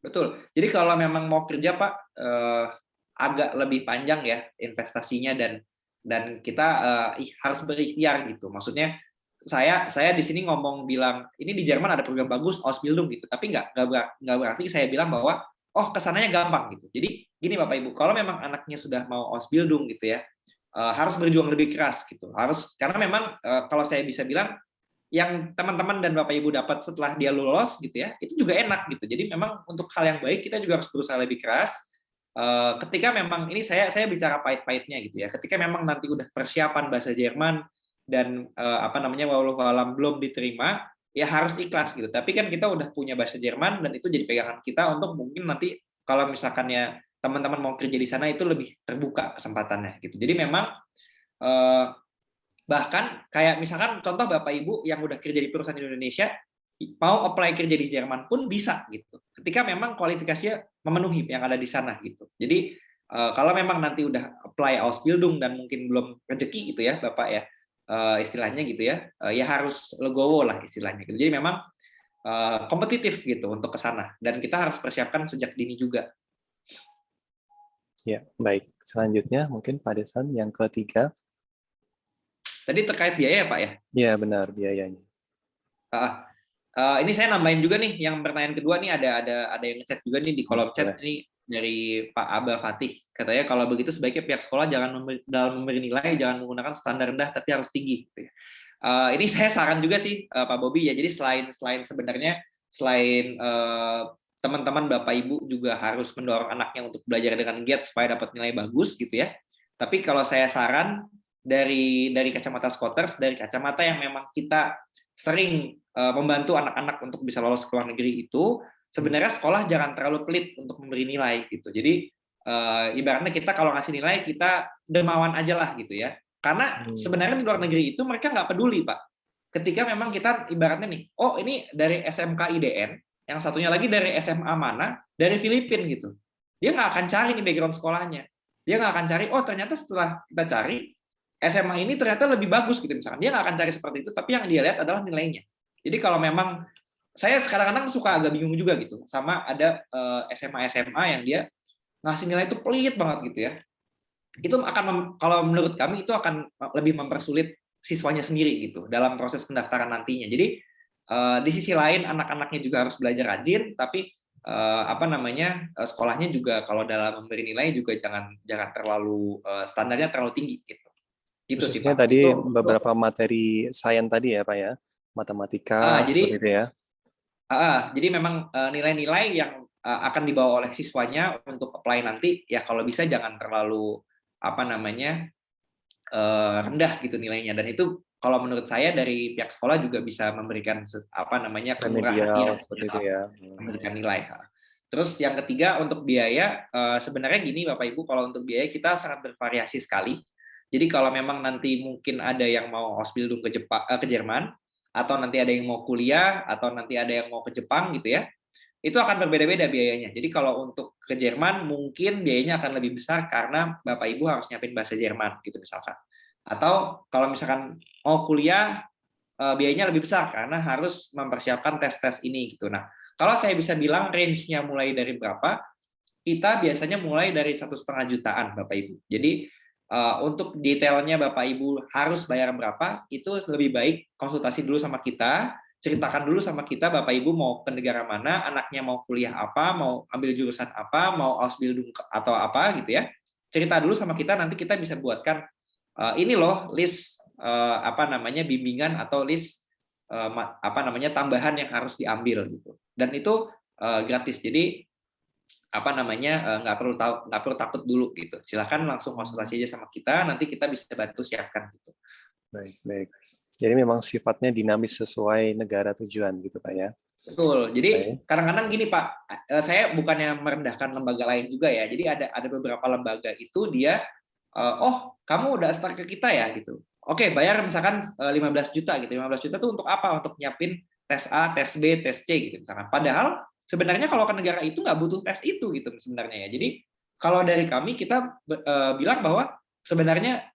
S2: Betul. Jadi kalau memang mau kerja Pak, agak lebih panjang ya investasinya dan kita harus berikhtiar gitu. Maksudnya saya di sini bilang ini di Jerman ada program bagus Ausbildung gitu, tapi nggak berarti saya bilang bahwa oh kesananya gampang gitu. Jadi gini Bapak Ibu, kalau memang anaknya sudah mau Ausbildung gitu ya, harus berjuang lebih keras gitu. Karena memang kalau saya bisa bilang yang teman-teman dan Bapak Ibu dapat setelah dia lulus gitu ya, itu juga enak gitu. Jadi memang untuk hal yang baik kita juga harus berusaha lebih keras. Ketika memang ini saya bicara pahit-pahitnya gitu ya. Ketika memang nanti udah persiapan bahasa Jerman dan walau alam belum diterima, ya harus ikhlas gitu. Tapi kan kita udah punya bahasa Jerman dan itu jadi pegangan kita untuk mungkin nanti kalau misalkannya teman-teman mau kerja di sana itu lebih terbuka kesempatannya gitu. Jadi memang bahkan kayak misalkan contoh Bapak Ibu yang udah kerja di perusahaan di Indonesia mau apply kerja di Jerman pun bisa gitu. Ketika memang kualifikasinya memenuhi yang ada di sana gitu. Jadi kalau memang nanti udah apply Ausbildung dan mungkin belum rezeki gitu ya Bapak ya, istilahnya gitu ya, ya harus legowo lah istilahnya gitu. Jadi memang kompetitif gitu untuk ke sana dan kita harus persiapkan sejak dini juga.
S1: Ya, baik. Selanjutnya mungkin Pak Desan yang ketiga.
S2: Tadi terkait biaya ya Pak ya?
S1: Iya benar, biayanya.
S2: Ini saya nambahin juga nih, yang pertanyaan kedua nih ada yang ngechat juga nih di kolom chat ini dari Pak Aba Fatih. Katanya kalau begitu sebaiknya pihak sekolah dalam memberi nilai jangan menggunakan standar rendah tapi harus tinggi. Ini saya saran juga sih Pak Bobi ya. Jadi selain teman-teman Bapak Ibu juga harus mendorong anaknya untuk belajar dengan giat supaya dapat nilai bagus gitu ya. Tapi kalau saya saran dari kacamata Scholars, dari kacamata yang memang kita sering membantu anak-anak untuk bisa lolos ke luar negeri itu, sebenarnya sekolah jangan terlalu pelit untuk memberi nilai gitu. Jadi ibaratnya kita kalau ngasih nilai kita dermawan aja lah gitu ya. Karena sebenarnya di luar negeri itu mereka nggak peduli Pak. Ketika memang kita ibaratnya nih, oh ini dari SMK IDN, yang satunya lagi dari SMA mana, dari Filipina gitu. Dia nggak akan cari nih background sekolahnya. Dia nggak akan cari, oh ternyata setelah kita cari, SMA ini ternyata lebih bagus gitu misalkan. Dia nggak akan cari seperti itu, tapi yang dia lihat adalah nilainya. Jadi kalau memang saya kadang-kadang suka agak bingung juga gitu, sama ada SMA yang dia ngasih nilai itu pelit banget gitu ya. Itu akan kalau menurut kami itu akan lebih mempersulit siswanya sendiri gitu dalam proses pendaftaran nantinya. Jadi di sisi lain anak-anaknya juga harus belajar rajin, tapi sekolahnya juga kalau dalam memberi nilai juga jangan terlalu standarnya terlalu tinggi gitu. Gitu
S1: khususnya
S2: sih, Pak.
S1: tadi beberapa materi sains tadi ya Pak ya, matematika seperti itu ya.
S2: Jadi memang nilai-nilai yang akan dibawa oleh siswanya untuk apply nanti ya kalau bisa jangan terlalu rendah gitu nilainya, dan itu kalau menurut saya dari pihak sekolah juga bisa memberikan kemurahan hati
S1: seperti itu ya.
S2: Memberikan nilai. Terus yang ketiga untuk biaya, sebenarnya gini Bapak Ibu, kalau untuk biaya kita sangat bervariasi sekali. Jadi kalau memang nanti mungkin ada yang mau Ausbildung ke Jerman, atau nanti ada yang mau kuliah, atau nanti ada yang mau ke Jepang gitu ya, itu akan berbeda-beda biayanya. Jadi kalau untuk ke Jerman mungkin biayanya akan lebih besar karena Bapak Ibu harus nyiapin bahasa Jerman gitu misalkan. Atau kalau misalkan mau kuliah biayanya lebih besar karena harus mempersiapkan tes-tes ini gitu. Nah, kalau saya bisa bilang range-nya mulai dari berapa, kita biasanya mulai dari 1,5 jutaan Bapak Ibu. Jadi untuk detailnya Bapak Ibu harus bayar berapa, itu lebih baik konsultasi dulu sama kita, ceritakan dulu sama kita Bapak Ibu mau ke negara mana, anaknya mau kuliah apa, mau ambil jurusan apa, mau Ausbildung atau apa gitu ya. Cerita dulu sama kita, nanti kita bisa buatkan ini loh list bimbingan atau list tambahan yang harus diambil gitu. Dan itu gratis. Jadi nggak perlu takut dulu gitu. Silakan langsung konsultasi aja sama kita, nanti kita bisa bantu siapkan gitu.
S1: Baik. Jadi memang sifatnya dinamis sesuai negara tujuan gitu Pak ya.
S2: Betul. Jadi kadang-kadang gini Pak, saya bukannya merendahkan lembaga lain juga ya. Jadi ada beberapa lembaga itu dia oh kamu udah start ke kita ya gitu. Oke, bayar misalkan 15 juta gitu. 15 juta tuh untuk apa? Untuk nyiapin tes A, tes B, tes C gitu misalkan. Padahal sebenarnya kalau ke negara itu nggak butuh tes itu gitu sebenarnya ya. Jadi kalau dari kami kita bilang bahwa sebenarnya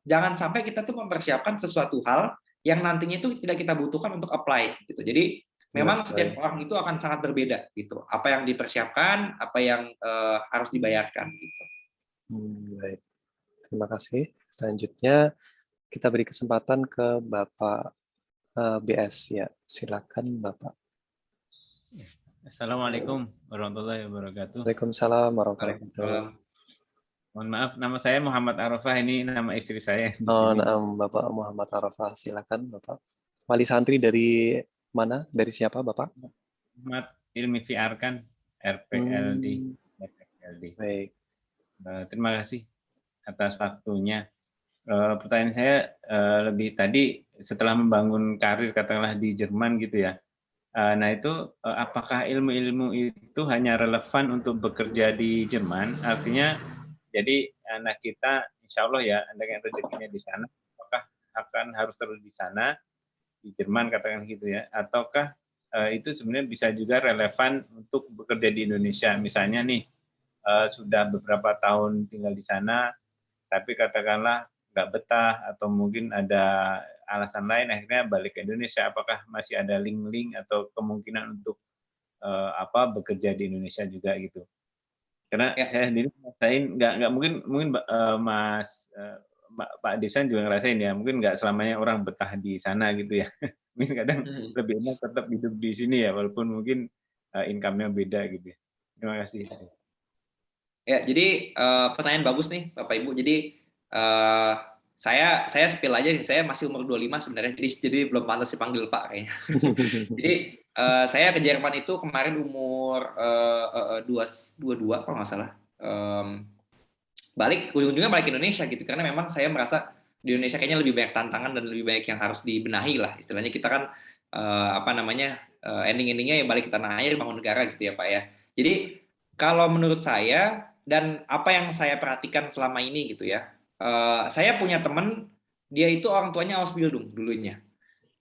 S2: jangan sampai kita tuh mempersiapkan sesuatu hal yang nantinya itu tidak kita butuhkan untuk apply gitu. Jadi memang setiap orang itu akan sangat berbeda gitu. Apa yang dipersiapkan, apa yang harus dibayarkan gitu.
S1: Baik. Terima kasih. Selanjutnya kita beri kesempatan ke Bapak BS ya. Silakan Bapak.
S3: Assalamualaikum warahmatullahi wabarakatuh.
S1: Waalaikumsalam warahmatullahi wabarakatuh.
S3: Mohon maaf, nama saya Muhammad Arafah, ini nama istri saya.
S1: Oh, Bapak Muhammad Arafah, silakan Bapak. Wali santri dari mana? Dari siapa Bapak?
S3: Muhammad Ilmi Fiarkan, RPLD.
S1: Baik.
S3: Terima kasih atas waktunya. Pertanyaan saya lebih tadi, setelah membangun karir katakanlah di Jerman gitu ya. Nah itu apakah ilmu-ilmu itu hanya relevan untuk bekerja di Jerman? Artinya jadi anak kita insya Allah ya, andaikan rezekinya di sana, apakah akan harus terus di sana, di Jerman katakan gitu ya, ataukah itu sebenarnya bisa juga relevan untuk bekerja di Indonesia? Misalnya nih, sudah beberapa tahun tinggal di sana, tapi katakanlah nggak betah, atau mungkin ada alasan lain, akhirnya balik ke Indonesia, apakah masih ada link-link atau kemungkinan untuk bekerja di Indonesia juga gitu? Karena saya sendiri ngerasain nggak mungkin Pak Desan juga ngerasain ya, mungkin nggak selamanya orang betah di sana gitu ya. Mungkin kadang lebih enak tetap hidup di sini ya, walaupun mungkin income-nya beda gitu ya. Terima kasih.
S2: Ya, jadi pertanyaan bagus nih Bapak Ibu. Jadi saya spill aja nih, saya masih umur 25 sebenarnya, jadi belum pantas dipanggil Pak kayaknya. Jadi saya ke Jerman itu kemarin umur 22 kalau nggak salah. Ujung-ujungnya balik ke Indonesia gitu, karena memang saya merasa di Indonesia kayaknya lebih banyak tantangan dan lebih banyak yang harus dibenahi lah. Istilahnya kita kan ending-endingnya ya balik ke tanah air, bangun negara gitu ya Pak ya. Jadi kalau menurut saya dan apa yang saya perhatikan selama ini gitu ya, saya punya teman, dia itu orang tuanya Ausbildung dulunya.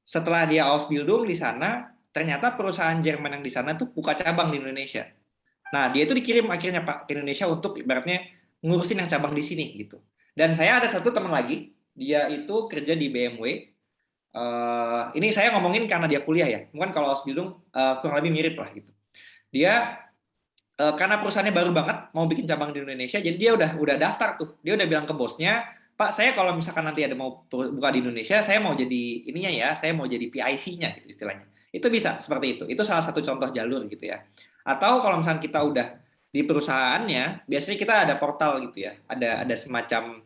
S2: Setelah dia Ausbildung di sana, ternyata perusahaan Jerman yang di sana tuh buka cabang di Indonesia. Nah, dia itu dikirim akhirnya Pak ke Indonesia untuk ibaratnya ngurusin yang cabang di sini gitu. Dan saya ada satu teman lagi, dia itu kerja di BMW. Ini saya ngomongin karena dia kuliah ya. Mungkin kalau Ausbildung kurang lebih mirip lah gitu. Dia karena perusahaannya baru banget mau bikin cabang di Indonesia, jadi dia udah daftar tuh. Dia udah bilang ke bosnya, Pak, saya kalau misalkan nanti ada mau buka di Indonesia, saya mau jadi ininya ya, saya mau jadi PIC-nya gitu istilahnya. Itu bisa seperti itu. Itu salah satu contoh jalur gitu ya. Atau kalau misalkan kita udah di perusahaannya, biasanya kita ada portal gitu ya. Ada semacam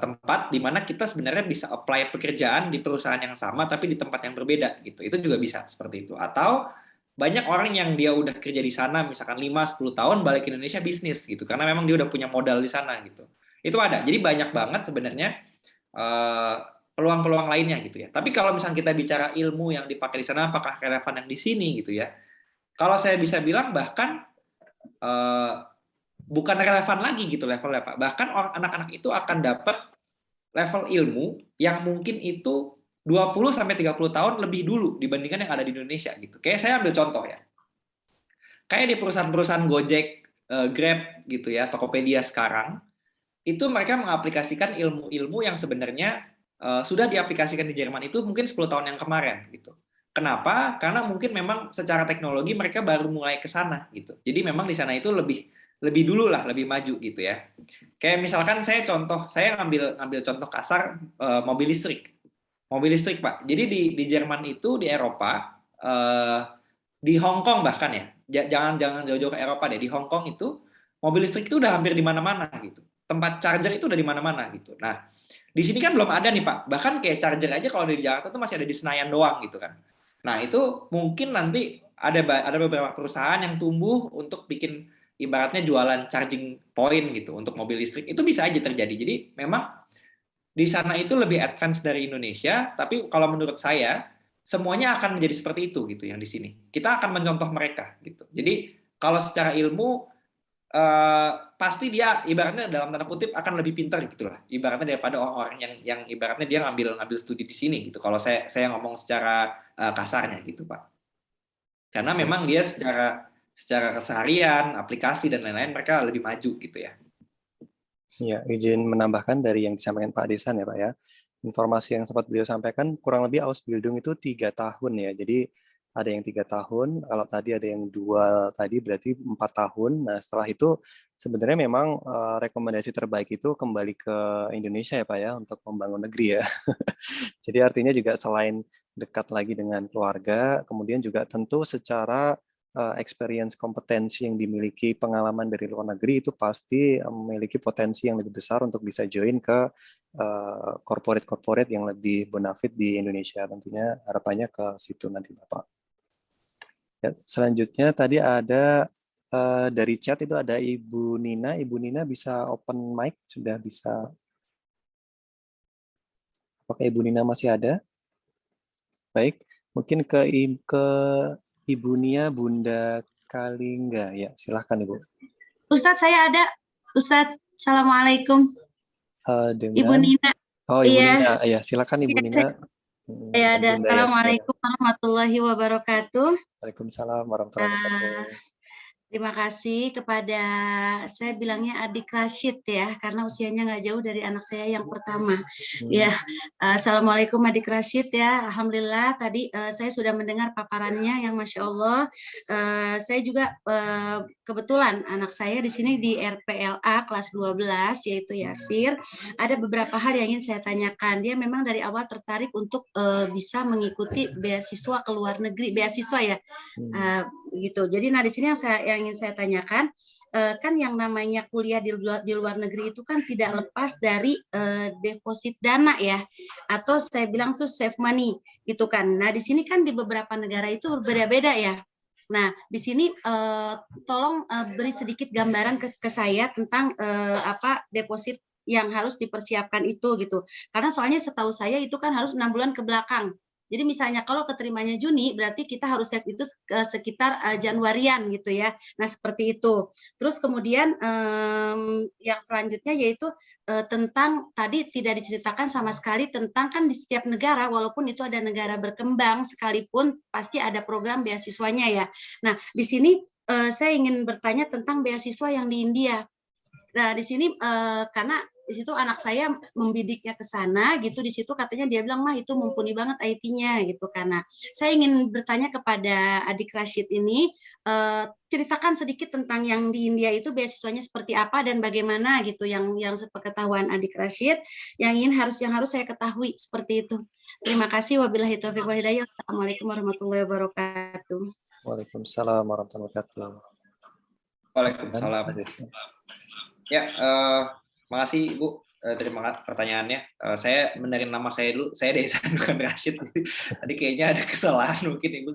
S2: tempat di mana kita sebenarnya bisa apply pekerjaan di perusahaan yang sama tapi di tempat yang berbeda gitu. Itu juga bisa seperti itu. Atau banyak orang yang dia udah kerja di sana misalkan 5-10 tahun balik ke Indonesia bisnis gitu karena memang dia udah punya modal di sana gitu. Itu ada. Jadi banyak banget sebenarnya peluang-peluang lainnya gitu ya. Tapi kalau misalnya kita bicara ilmu yang dipakai di sana apakah relevan yang di sini gitu ya. Kalau saya bisa bilang bahkan bukan relevan lagi gitu levelnya Pak. Bahkan anak-anak itu akan dapat level ilmu yang mungkin itu 20-30 tahun lebih dulu dibandingkan yang ada di Indonesia gitu. Kayak saya ambil contoh ya. Kayak di perusahaan-perusahaan Gojek, Grab gitu ya, Tokopedia sekarang, itu mereka mengaplikasikan ilmu-ilmu yang sebenarnya sudah diaplikasikan di Jerman itu mungkin 10 tahun yang kemarin gitu. Kenapa? Karena mungkin memang secara teknologi mereka baru mulai ke sana gitu. Jadi memang di sana itu lebih dulu lah, lebih maju gitu ya. Kayak misalkan saya ngambil contoh kasar mobil listrik. Mobil listrik Pak. Jadi di Jerman itu di Eropa, di Hong Kong bahkan ya, jangan jauh-jauh ke Eropa deh. Di Hong Kong itu mobil listrik itu udah hampir di mana-mana gitu. Tempat charger itu udah di mana-mana gitu. Nah, di sini kan belum ada nih Pak. Bahkan kayak charger aja kalau di Jakarta tuh masih ada di Senayan doang gitu kan. Nah, itu mungkin nanti ada beberapa perusahaan yang tumbuh untuk bikin ibaratnya jualan charging point gitu untuk mobil listrik. Itu bisa aja terjadi. Jadi memang di sana itu lebih advance dari Indonesia, tapi kalau menurut saya semuanya akan menjadi seperti itu gitu yang di sini. Kita akan mencontoh mereka gitu. Jadi kalau secara ilmu pasti dia ibaratnya dalam tanda kutip akan lebih pintar gitulah, ibaratnya daripada orang-orang yang ibaratnya dia ngambil studi di sini gitu. Kalau saya ngomong secara kasarnya gitu Pak. Karena memang dia secara keseharian, aplikasi dan lain-lain mereka lebih maju gitu ya.
S1: Ya, izin menambahkan dari yang disampaikan Pak Desan ya Pak ya. Informasi yang sempat beliau sampaikan kurang lebih Ausbildung itu 3 tahun ya. Jadi ada yang 3 tahun, kalau tadi ada yang 2 tadi berarti 4 tahun. Nah setelah itu sebenarnya memang rekomendasi terbaik itu kembali ke Indonesia ya Pak ya untuk membangun negeri ya. Jadi artinya juga selain dekat lagi dengan keluarga, kemudian juga tentu secara experience, kompetensi yang dimiliki, pengalaman dari luar negeri itu pasti memiliki potensi yang lebih besar untuk bisa join ke corporate-corporate yang lebih bonafit di Indonesia. Tentunya harapannya ke situ nanti Bapak. Ya, selanjutnya tadi ada dari chat itu ada Ibu Nina. Ibu Nina bisa open mic, sudah bisa. Apakah Ibu Nina masih ada? Baik, mungkin ke Ibu Nia, Bunda Kalingga. Ya, silahkan Ibu.
S6: Ustadz, saya ada. Ustadz, Assalamualaikum. Ibu Nina.
S1: Oh, Ibu Nina. Ya, silakan Ibu Nina.
S6: Ya, ada. Assalamualaikum warahmatullahi wabarakatuh.
S1: Waalaikumsalam warahmatullahi wabarakatuh.
S6: Terima kasih kepada, saya bilangnya adik Rashid ya, karena usianya nggak jauh dari anak saya yang pertama. Ya, Assalamualaikum adik Rashid ya. Alhamdulillah tadi saya sudah mendengar paparannya yang Masya Allah. Saya juga kebetulan anak saya di sini di RPLA kelas 12 yaitu Yasir. Ada beberapa hal yang ingin saya tanyakan. Dia memang dari awal tertarik untuk bisa mengikuti beasiswa ke luar negeri, beasiswa ya. Gitu. Jadi di sini yang ingin saya tanyakan, kan yang namanya kuliah di luar negeri itu kan tidak lepas dari deposit dana ya, atau saya bilang tuh save money gitu kan. Nah di sini kan di beberapa negara itu berbeda-beda ya. Nah di sini tolong beri sedikit gambaran ke saya tentang apa deposit yang harus dipersiapkan itu gitu. Karena soalnya setahu saya itu kan harus 6 bulan ke belakang. Jadi misalnya kalau keterimanya Juni, berarti kita harus save itu sekitar Januarian gitu ya. Nah seperti itu. Terus kemudian yang selanjutnya yaitu tentang tadi tidak diceritakan sama sekali tentang kan di setiap negara, walaupun itu ada negara berkembang sekalipun pasti ada program beasiswanya ya. Nah di sini saya ingin bertanya tentang beasiswa yang di India. Nah di sini karena di situ anak saya membidiknya ke sana gitu, di situ katanya dia bilang mah itu mumpuni banget IT-nya gitu. Karena saya ingin bertanya kepada adik Rashid ini, ceritakan sedikit tentang yang di India itu beasiswanya seperti apa dan bagaimana gitu, yang sepengetahuan adik Rashid yang harus saya ketahui seperti itu. Terima kasih, wabillahi taufiq wal hidayah. Assalamualaikum warahmatullahi wabarakatuh.
S1: Waalaikumsalam warahmatullahi wabarakatuh.
S2: Waalaikumsalam. Ya, makasih Ibu, terima kasih pertanyaannya. Saya benerin nama saya dulu, saya Desan bukan Rashid. Tadi kayaknya ada kesalahan mungkin Ibu.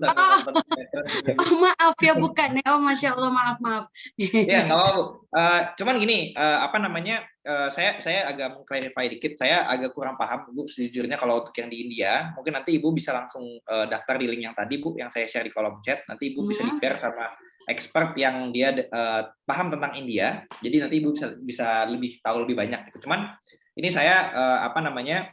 S6: Maaf ya bukan, oh Masya Allah, maaf.
S2: Ya nggak apa-apa. Cuman gini, apa namanya? Saya agak mengklarifikasi dikit. Saya agak kurang paham Bu sejujurnya kalau untuk yang di India. Mungkin nanti Ibu bisa langsung daftar di link yang tadi Bu, yang saya share di kolom chat. Nanti Ibu bisa di-share sama expert yang dia paham tentang India. Jadi nanti Ibu bisa lebih tahu lebih banyak. Cuman ini saya apa namanya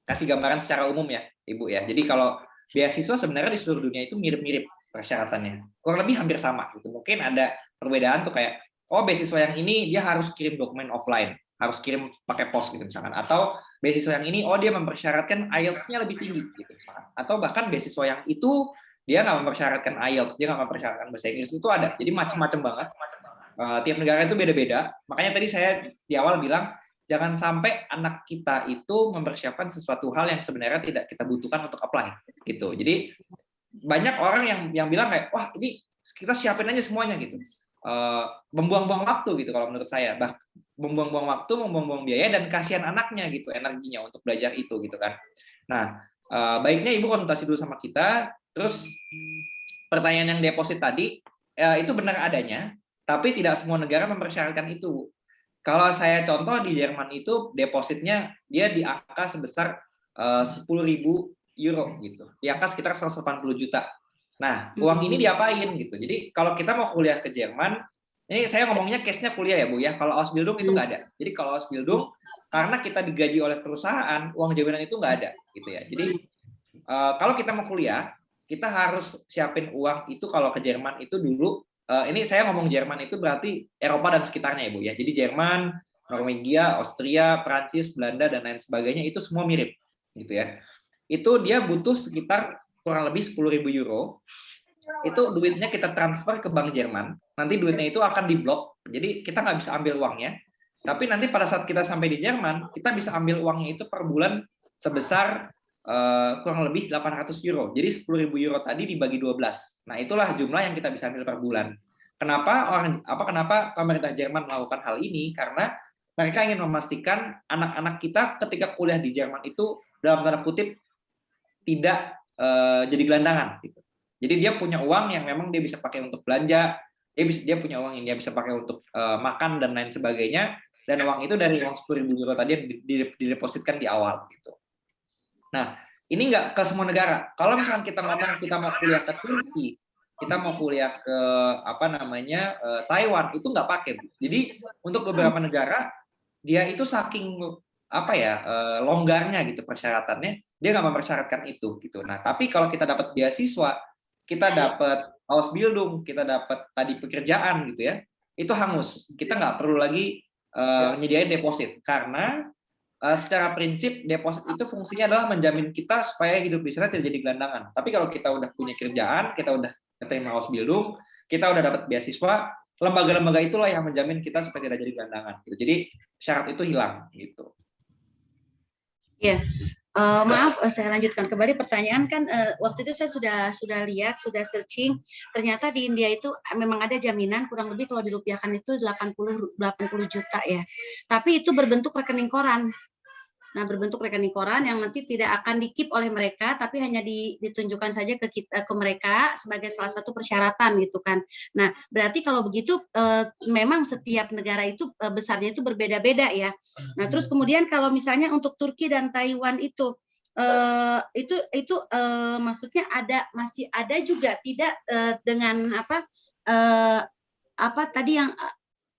S2: kasih gambaran secara umum ya Ibu ya. Jadi kalau beasiswa sebenarnya di seluruh dunia itu mirip-mirip persyaratannya, kurang lebih hampir sama gitu. Mungkin ada perbedaan tuh kayak oh beasiswa yang ini dia harus kirim dokumen offline, harus kirim pakai pos gitu misalkan, atau beasiswa yang ini oh dia mempersyaratkan IELTS-nya lebih tinggi gitu misalkan, atau bahkan beasiswa yang itu dia nggak mempersyaratkan IELTS, dia nggak mempersyaratkan bahasa Inggris, itu ada. Jadi macam-macam banget. Tiap negara itu beda-beda. Makanya tadi saya di awal bilang jangan sampai anak kita itu mempersiapkan sesuatu hal yang sebenarnya tidak kita butuhkan untuk apply gitu. Jadi banyak orang yang bilang kayak wah ini kita siapin aja semuanya gitu. Membuang-buang waktu gitu kalau menurut saya. Membuang-buang waktu, membuang-buang biaya dan kasihan anaknya gitu energinya untuk belajar itu gitu kan. Nah, baiknya Ibu konsultasi dulu sama kita. Terus pertanyaan yang deposit tadi itu benar adanya, tapi tidak semua negara mempersyaratkan itu. Kalau saya contoh di Jerman itu depositnya dia di angka sebesar 10.000 euro gitu, di angka sekitar 180 juta. Nah, uang ini diapain gitu. Jadi kalau kita mau kuliah ke Jerman, Ini saya ngomongnya case-nya kuliah ya Bu ya. Kalau Ausbildung itu nggak ada. Jadi kalau Ausbildung karena kita digaji oleh perusahaan, uang jaminan itu nggak ada gitu ya. Jadi kalau kita mau kuliah, kita harus siapin uang itu kalau ke Jerman itu dulu. Ini saya ngomong Jerman itu berarti Eropa dan sekitarnya ya Bu ya. Jadi Jerman, Norwegia, Austria, Prancis, Belanda dan lain sebagainya itu semua mirip gitu ya. Itu dia butuh sekitar kurang lebih 10.000 euro. Itu duitnya kita transfer ke bank Jerman, nanti duitnya itu akan diblok, jadi kita nggak bisa ambil uangnya, tapi nanti pada saat kita sampai di Jerman, kita bisa ambil uangnya itu per bulan sebesar kurang lebih 800 euro, jadi 10.000 euro tadi dibagi 12, nah itulah jumlah yang kita bisa ambil per bulan. Kenapa pemerintah Jerman melakukan hal ini? Karena mereka ingin memastikan anak-anak kita ketika kuliah di Jerman itu dalam tanda kutip tidak jadi gelandangan gitu. Jadi dia punya uang yang memang dia bisa pakai untuk belanja, dia punya uang yang dia bisa pakai untuk makan dan lain sebagainya, dan uang itu dari uang 10.000 euro tadi yang didepositkan di awal gitu. Nah, ini nggak ke semua negara. Kalau misalkan kita mau kuliah ke Turki, kita mau kuliah ke Taiwan, itu nggak pakai. Jadi untuk beberapa negara dia itu saking longgarnya gitu persyaratannya, dia nggak mempersyaratkan itu gitu. Nah, tapi kalau kita dapat beasiswa, kita dapat Ausbildung, kita dapat tadi pekerjaan gitu ya, itu hangus. Kita nggak perlu lagi nyediain deposit karena secara prinsip deposit itu fungsinya adalah menjamin kita supaya hidup di sana tidak jadi gelandangan. Tapi kalau kita udah punya kerjaan, kita udah terima Ausbildung, kita udah dapat beasiswa, lembaga-lembaga itulah yang menjamin kita supaya tidak jadi gelandangan. Gitu. Jadi syarat itu hilang gitu.
S6: Iya. Maaf, saya lanjutkan kembali pertanyaan kan waktu itu saya sudah lihat, sudah searching, ternyata di India itu memang ada jaminan kurang lebih kalau dirupiahkan itu 80 juta ya. Tapi itu berbentuk rekening koran. Nah, berbentuk rekening koran yang nanti tidak akan di-keep oleh mereka, tapi hanya ditunjukkan saja ke mereka sebagai salah satu persyaratan gitu kan. Nah, berarti kalau begitu memang setiap negara itu besarnya itu berbeda-beda ya. Nah, terus kemudian kalau misalnya untuk Turki dan Taiwan itu maksudnya masih ada juga tidak dengan apa tadi yang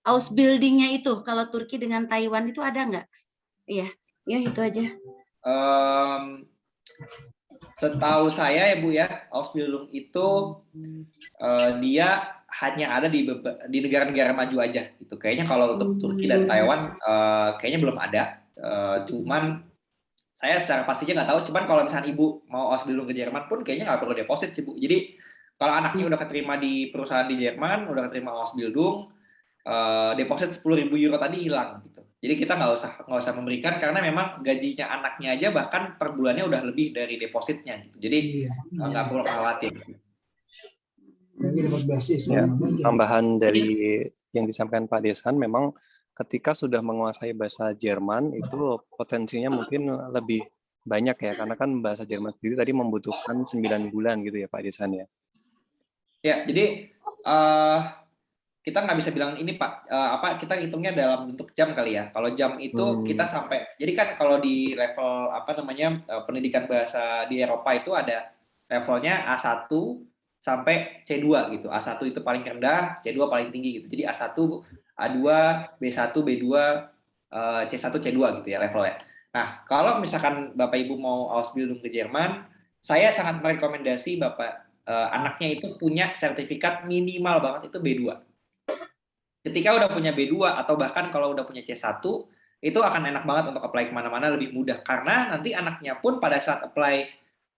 S6: Ausbilding-nya itu kalau Turki dengan Taiwan itu ada nggak? Iya. Ya, itu aja.
S2: Setahu saya ya Bu ya, Ausbildung itu dia hanya ada di negara-negara maju aja gitu. Kayaknya kalau untuk Turki dan Taiwan kayaknya belum ada. Cuman saya secara pastinya nggak tahu. Cuman kalau misalnya Ibu mau Ausbildung ke Jerman pun kayaknya nggak perlu deposit sih Bu. Jadi kalau anaknya udah keterima di perusahaan di Jerman, udah keterima Ausbildung, deposit 10.000 euro tadi hilang gitu. Jadi kita nggak usah memberikan karena memang gajinya anaknya aja bahkan per bulannya udah lebih dari depositnya gitu. Jadi nggak perlu khawatir.
S1: Ya, tambahan dari yang disampaikan Pak Desan, memang ketika sudah menguasai bahasa Jerman itu potensinya mungkin lebih banyak ya, karena kan bahasa Jerman sendiri tadi membutuhkan 9 bulan gitu ya Pak Desan ya. Ya,
S2: jadi kita nggak bisa bilang ini Pak, kita hitungnya dalam bentuk jam kali ya. Kalau jam itu kita sampai, jadi kan kalau di level pendidikan bahasa di Eropa itu ada levelnya A1 sampai C2 gitu. A1 itu paling rendah, C2 paling tinggi gitu. Jadi A1, A2, B1, B2, C1, C2 gitu ya levelnya. Nah, kalau misalkan Bapak Ibu mau Ausbildung ke Jerman, saya sangat merekomendasi anaknya itu punya sertifikat minimal banget itu B2. Ketika udah punya B2 atau bahkan kalau udah punya C1, itu akan enak banget untuk apply kemana-mana, lebih mudah. Karena nanti anaknya pun pada saat apply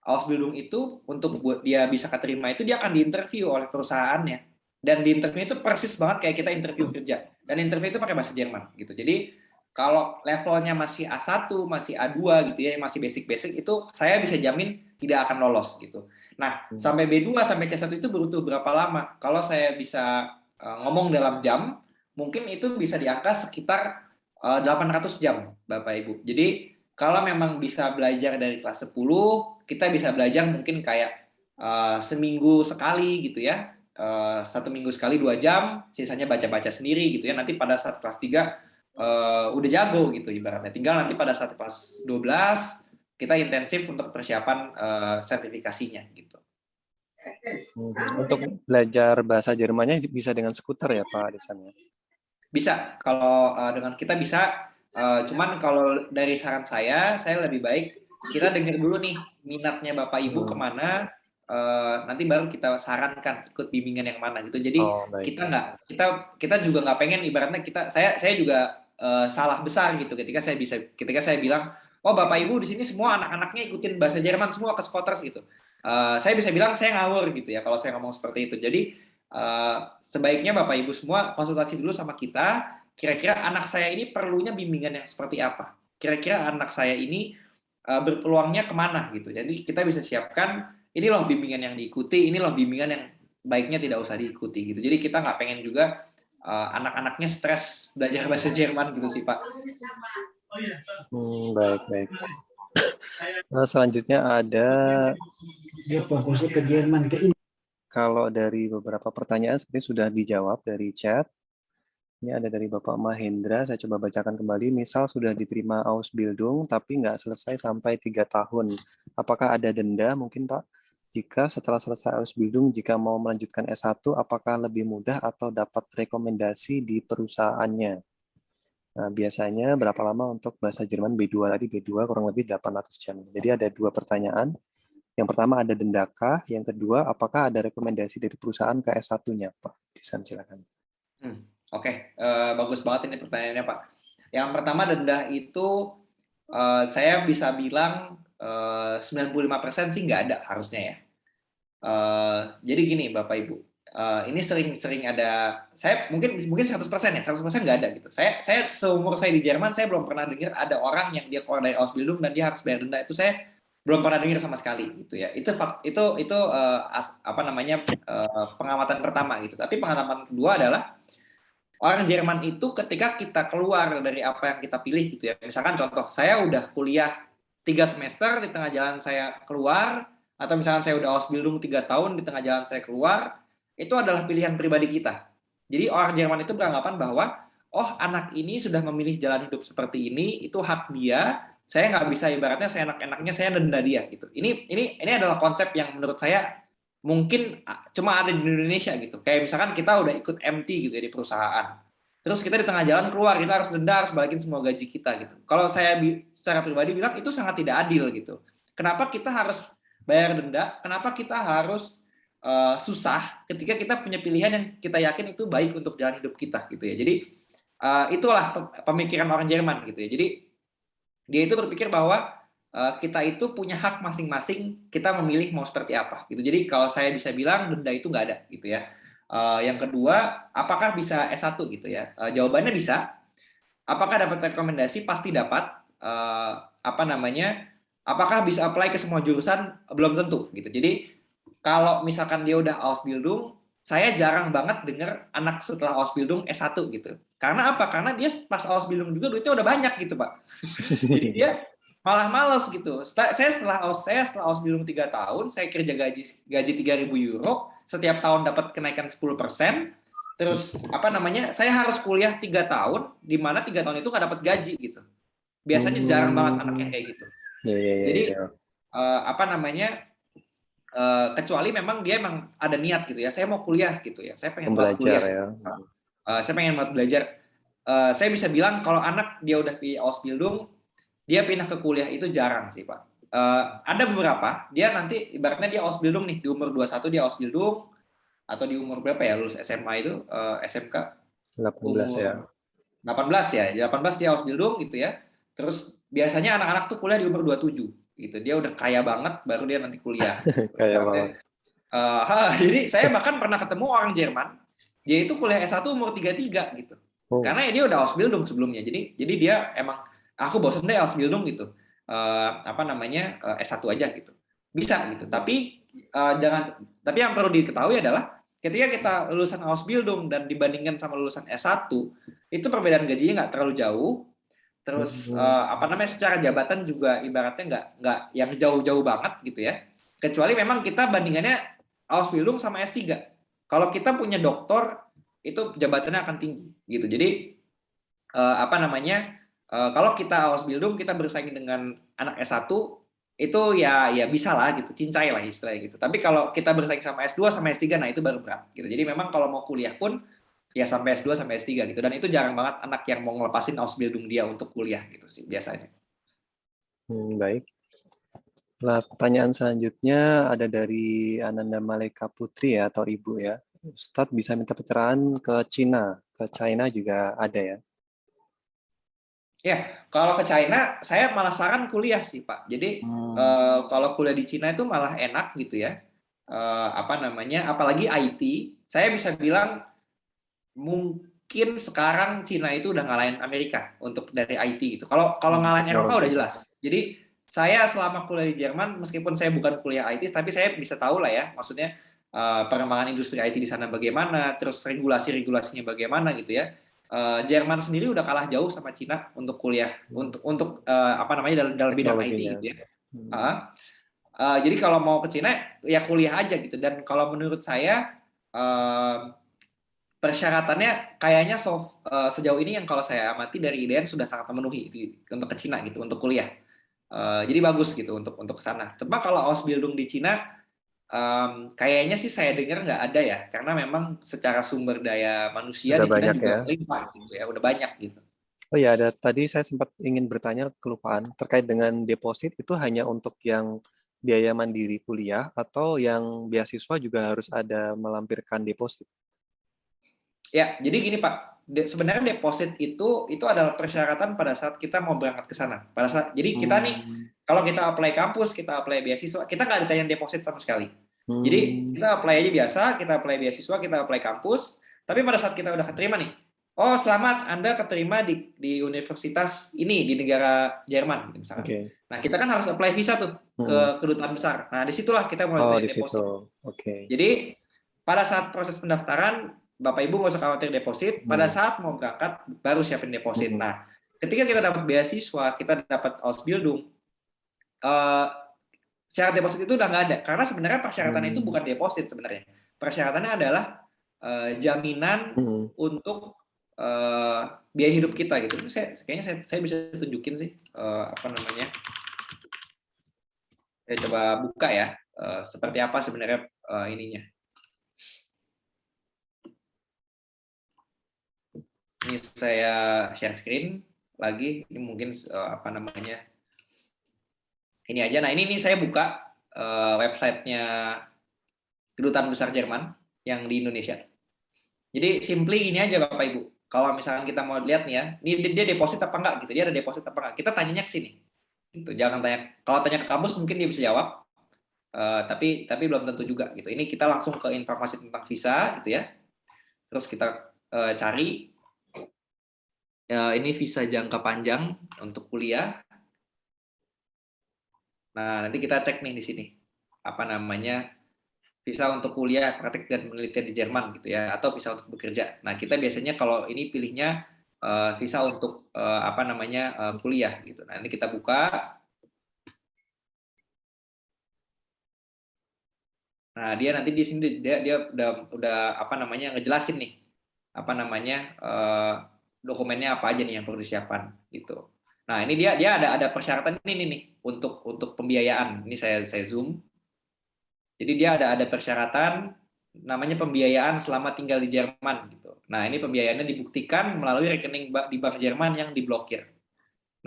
S2: Ausbildung itu, untuk buat dia bisa keterima itu, dia akan diinterview oleh perusahaannya. Dan di interview itu persis banget kayak kita interview kerja. Dan interview itu pakai bahasa Jerman gitu. Jadi kalau levelnya masih A1, masih A2 gitu ya, masih basic-basic, itu saya bisa jamin tidak akan lolos gitu. Nah, sampai B2 sampai C1 itu butuh berapa lama? Kalau saya bisa ngomong dalam jam, mungkin itu bisa di angka sekitar 800 jam, Bapak Ibu. Jadi kalau memang bisa belajar dari kelas 10, kita bisa belajar mungkin kayak seminggu sekali gitu ya, 1 minggu sekali 2 jam, sisanya baca-baca sendiri gitu ya. Nanti pada saat kelas 3 udah jago gitu ibaratnya. Tinggal nanti pada saat kelas 12 kita intensif untuk persiapan sertifikasinya gitu.
S1: Untuk belajar bahasa Jermannya bisa dengan skuter ya Pak Desan?
S2: Bisa, kalau dengan kita bisa. Cuman kalau dari saran saya lebih baik kita dengar dulu nih minatnya Bapak Ibu kemana, nanti baru kita sarankan ikut bimbingan yang mana gitu. Jadi kita juga nggak pengen ibaratnya saya juga salah besar gitu ketika saya bilang, oh Bapak Ibu di sini semua anak-anaknya ikutin bahasa Jerman semua ke Skoters gitu. Saya bisa bilang saya ngawur gitu ya kalau saya ngomong seperti itu. Jadi sebaiknya Bapak Ibu semua konsultasi dulu sama kita. Kira-kira anak saya ini perlunya bimbingan yang seperti apa? Kira-kira anak saya ini berpeluangnya kemana gitu. Jadi kita bisa siapkan, ini loh bimbingan yang diikuti, ini loh bimbingan yang baiknya tidak usah diikuti gitu. Jadi kita nggak pengen juga anak-anaknya stres belajar bahasa Jerman gitu sih Pak.
S1: Baik. Selanjutnya ada
S4: Dia fokusnya ke Jerman, ke ini.
S1: Kalau dari beberapa pertanyaan sepertinya sudah dijawab dari chat. Ini ada dari Bapak Mahendra, saya coba bacakan kembali. Misal sudah diterima Ausbildung, tapi nggak selesai sampai 3 tahun. Apakah ada denda mungkin Pak? Jika setelah selesai Ausbildung, jika mau melanjutkan S1, apakah lebih mudah atau dapat rekomendasi di perusahaannya? Nah, biasanya berapa lama untuk bahasa Jerman B2 tadi? B2 kurang lebih 800 jam. Jadi ada 2 pertanyaan. Yang pertama ada dendakah? Yang kedua, apakah ada rekomendasi dari perusahaan ke S1-nya Pak? Desan, silakan.
S2: Oke, bagus banget ini pertanyaannya Pak. Yang pertama denda itu saya bisa bilang 95% sih nggak ada harusnya ya. Jadi gini Bapak Ibu, ini sering ada, saya mungkin 100% ya, 100% nggak ada gitu. Saya seumur saya di Jerman saya belum pernah dengar ada orang yang dia keluar dari Ausbildung dan dia harus bayar denda, itu saya belum pernah dengar sama sekali gitu ya. Itu pengamatan pertama gitu. Tapi pengamatan kedua adalah orang Jerman itu ketika kita keluar dari apa yang kita pilih gitu ya. Misalkan contoh, saya udah kuliah 3 semester, di tengah jalan saya keluar, atau misalkan saya udah Ausbildung 3 tahun, di tengah jalan saya keluar, itu adalah pilihan pribadi kita. Jadi orang Jerman itu beranggapan bahwa, oh anak ini sudah memilih jalan hidup seperti ini, itu hak dia, saya nggak bisa ibaratnya saya enak-enaknya saya denda dia gitu. Ini adalah konsep yang menurut saya mungkin cuma ada di Indonesia gitu. Kayak misalkan kita udah ikut MT gitu ya di perusahaan. Terus kita di tengah jalan keluar, kita harus denda, harus balikin semua gaji kita gitu. Kalau saya secara pribadi bilang itu sangat tidak adil gitu. Kenapa kita harus bayar denda? Kenapa kita harus susah ketika kita punya pilihan yang kita yakin itu baik untuk jalan hidup kita gitu ya. Jadi itulah pemikiran orang Jerman gitu ya. Jadi dia itu berpikir bahwa kita itu punya hak masing-masing, kita memilih mau seperti apa gitu. Jadi kalau saya bisa bilang denda itu nggak ada gitu ya. Yang kedua, apakah bisa S1 gitu ya? Jawabannya bisa. Apakah dapat rekomendasi? Pasti dapat. Apakah bisa apply ke semua jurusan? Belum tentu gitu. Jadi kalau misalkan dia udah Ausbildung, saya jarang banget dengar anak setelah Ausbildung S1 gitu. Karena apa? Karena dia pas Ausbildung juga duitnya udah banyak gitu Pak. Jadi dia malah males gitu. Saya setelah Ausbildung 3 tahun, saya kerja gaji 3.000 euro, setiap tahun dapat kenaikan 10%. Terus saya harus kuliah 3 tahun, di mana 3 tahun itu nggak dapat gaji gitu. Biasanya jarang banget anaknya kayak gitu. Jadi kecuali memang dia emang ada niat gitu ya. Saya mau kuliah gitu ya. Saya pengen banget kuliah. Ya. Saya pengen banget belajar. Saya bisa bilang kalau anak dia udah di Ausbildung, dia pindah ke kuliah itu jarang sih Pak. Ada beberapa, dia nanti ibaratnya dia Ausbildung nih, di umur 21 dia Ausbildung, atau di umur berapa ya lulus SMA itu, SMK?
S1: 18 ya.
S2: 18 ya, 18 dia Ausbildung gitu ya. Terus biasanya anak-anak tuh kuliah di umur 27 gitu. Dia udah kaya banget baru dia nanti kuliah.
S1: Kaya banget.
S2: Jadi saya bahkan pernah ketemu orang Jerman, dia itu kuliah S1 umur 33 gitu. Karena dia udah Ausbildung sebelumnya. Jadi dia emang aku bosan deh Ausbildung gitu. S1 aja gitu. Bisa gitu. Tapi tapi yang perlu diketahui adalah ketika kita lulusan Ausbildung dan dibandingkan sama lulusan S1, itu perbedaan gajinya nggak terlalu jauh. Terus secara jabatan juga ibaratnya nggak yang jauh-jauh banget gitu ya. Kecuali memang kita bandingannya Ausbildung sama S3. Kalau kita punya doktor itu jabatannya akan tinggi gitu. Jadi kalau kita Ausbildung kita bersaing dengan anak S1 itu ya bisa lah gitu, cincai lah istilahnya gitu. Tapi kalau kita bersaing sama S2 sama S3, nah itu baru berat gitu. Jadi memang kalau mau kuliah pun ya sampai S2 sampai S3 gitu. Dan itu jarang banget anak yang mau ngelepasin Ausbildung dia untuk kuliah gitu sih biasanya.
S1: Baik. Nah, pertanyaan selanjutnya ada dari Ananda Maleka Putri ya, atau Ibu ya. Ustadz bisa minta pencerahan ke Cina. Ke China juga ada ya.
S2: Ya, kalau ke China, saya malah saran kuliah sih, Pak. Jadi, kalau kuliah di Cina itu malah enak gitu ya. Apa namanya, apalagi IT, saya bisa bilang mungkin sekarang Cina itu udah ngalahin Amerika untuk dari IT gitu. Kalau ngalahin Eropa udah jelas. Jadi, saya selama kuliah di Jerman, meskipun saya bukan kuliah IT, tapi saya bisa tahu lah ya, maksudnya perkembangan industri IT di sana bagaimana, terus regulasi-regulasinya bagaimana gitu ya. Jerman sendiri udah kalah jauh sama Cina untuk kuliah untuk apa namanya dalam bidang IT gitu ya. Jadi kalau mau ke Cina ya kuliah aja gitu. Dan kalau menurut saya persyaratannya kayaknya sejauh ini yang kalau saya amati dari IDN sudah sangat memenuhi untuk ke Cina gitu untuk kuliah. Jadi bagus gitu untuk ke sana. Cuma kalau Ausbildung di Cina kayaknya sih saya dengar nggak ada ya, karena memang secara sumber daya manusia
S1: Udah
S2: di Cina
S1: banyak
S2: juga
S1: ya.
S2: melimpah gitu ya, udah banyak gitu.
S1: Oh ya, tadi saya sempat ingin bertanya, kelupaan terkait dengan deposit itu hanya untuk yang biaya mandiri kuliah atau yang beasiswa juga harus ada melampirkan deposit?
S2: Ya, jadi gini Pak, sebenarnya deposit itu adalah persyaratan pada saat kita mau berangkat ke sana. Jadi kita nih, kalau kita apply kampus, kita apply beasiswa, kita nggak ditanya deposit sama sekali. Jadi kita apply aja biasa, kita apply beasiswa, kita apply kampus, tapi pada saat kita udah keterima nih, oh selamat Anda keterima di universitas ini di negara Jerman misalkan.
S1: Okay.
S2: Nah kita kan harus apply visa tuh ke kedutaan besar. Nah disitulah kita mulai ditanya deposit.
S1: Okay.
S2: Jadi pada saat proses pendaftaran, Bapak Ibu nggak usah khawatir deposit. Pada saat mau berangkat baru siapin deposit. Nah ketika kita dapat beasiswa, kita dapat Ausbildung, syarat deposit itu udah nggak ada, karena sebenarnya persyaratan itu bukan deposit sebenarnya. Persyaratannya adalah jaminan untuk biaya hidup kita gitu. Kayaknya saya bisa tunjukin sih apa namanya. Saya coba buka ya seperti apa sebenarnya ininya. Ini saya share screen lagi. Ini mungkin apa namanya. Ini aja. Nah ini saya buka websitenya Kedutaan Besar Jerman yang di Indonesia. Jadi simply gini aja Bapak Ibu. Kalau misalkan kita mau lihat nih ya, ini dia deposit apa enggak gitu. Dia ada deposit apa enggak. Kita tanyanya ke sini. Gitu. Jangan tanya. Kalau tanya ke kampus mungkin dia bisa jawab. Tapi belum tentu juga gitu. Ini kita langsung ke informasi tentang visa gitu ya. Terus kita cari ini visa jangka panjang untuk kuliah. Nah, nanti kita cek nih di sini. Apa namanya? Visa untuk kuliah, praktik dan penelitian di Jerman gitu ya, atau visa untuk bekerja. Nah, kita biasanya kalau ini pilihnya visa untuk apa namanya? Kuliah gitu. Nah, ini kita buka. Nah, dia nanti di sini dia udah apa namanya? Ngejelasin nih. Apa namanya? Dokumennya apa aja nih yang perlu disiapkan gitu. Nah, ini dia ada persyaratan ini nih untuk pembiayaan. Ini saya zoom. Jadi dia ada persyaratan namanya pembiayaan selama tinggal di Jerman gitu. Nah, ini pembiayaannya dibuktikan melalui rekening di bank Jerman yang diblokir.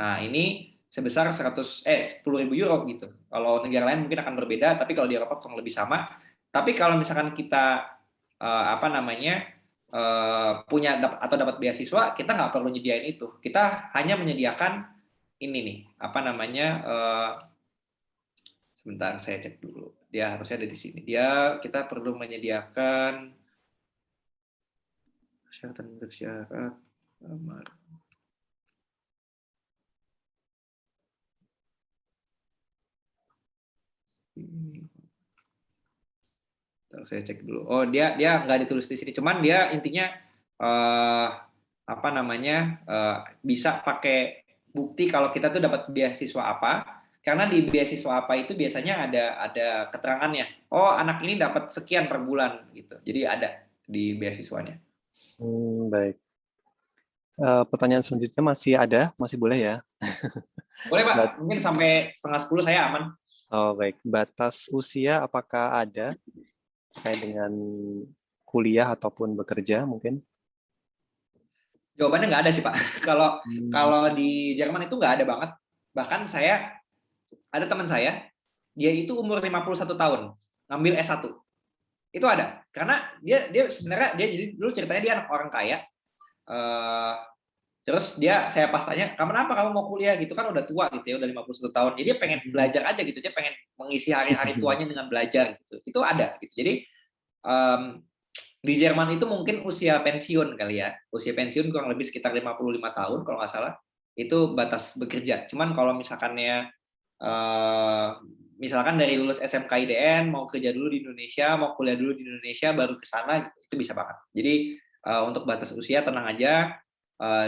S2: Nah, ini sebesar 10.000 euro gitu. Kalau negara lain mungkin akan berbeda, tapi kalau di Eropa kurang lebih sama. Tapi kalau misalkan kita apa namanya punya atau dapat beasiswa, kita nggak perlu nyediain itu. Kita hanya menyediakan ini nih, apa namanya? Sebentar, saya cek dulu. Dia harusnya ada di sini. Kita perlu menyediakan syarat. Saya cek dulu. Oh, dia nggak ditulis di sini. Cuman dia intinya apa namanya bisa pakai bukti kalau kita tuh dapat beasiswa apa. Karena di beasiswa apa itu biasanya ada keterangannya. Oh, anak ini dapat sekian per bulan gitu. Jadi ada di beasiswanya.
S1: Baik. Pertanyaan selanjutnya masih ada, masih boleh ya?
S2: Boleh Pak, mungkin sampai 9:30 saya aman.
S1: Oh baik, batas usia apakah ada terkait dengan kuliah ataupun bekerja mungkin?
S2: Jawabannya nggak ada sih Pak. Kalau kalau di Jerman itu nggak ada banget. Bahkan ada teman saya, dia itu umur 51 tahun, ngambil S1. Itu ada. Karena dia sebenarnya dia jadi dulu ceritanya dia anak orang kaya. Eh, Terus saya pas tanya, kenapa kamu mau kuliah gitu kan udah tua gitu ya, udah 51 tahun. Jadi dia pengen belajar aja gitu, dia pengen mengisi hari-hari tuanya dengan belajar gitu. Itu ada gitu. Jadi di Jerman itu mungkin usia pensiun kali ya. Usia pensiun kurang lebih sekitar 55 tahun kalau nggak salah. Itu batas bekerja. Cuman kalau misalkan dari lulus SMK IDN mau kerja dulu di Indonesia, mau kuliah dulu di Indonesia baru ke sana gitu, itu bisa banget. Jadi untuk batas usia tenang aja.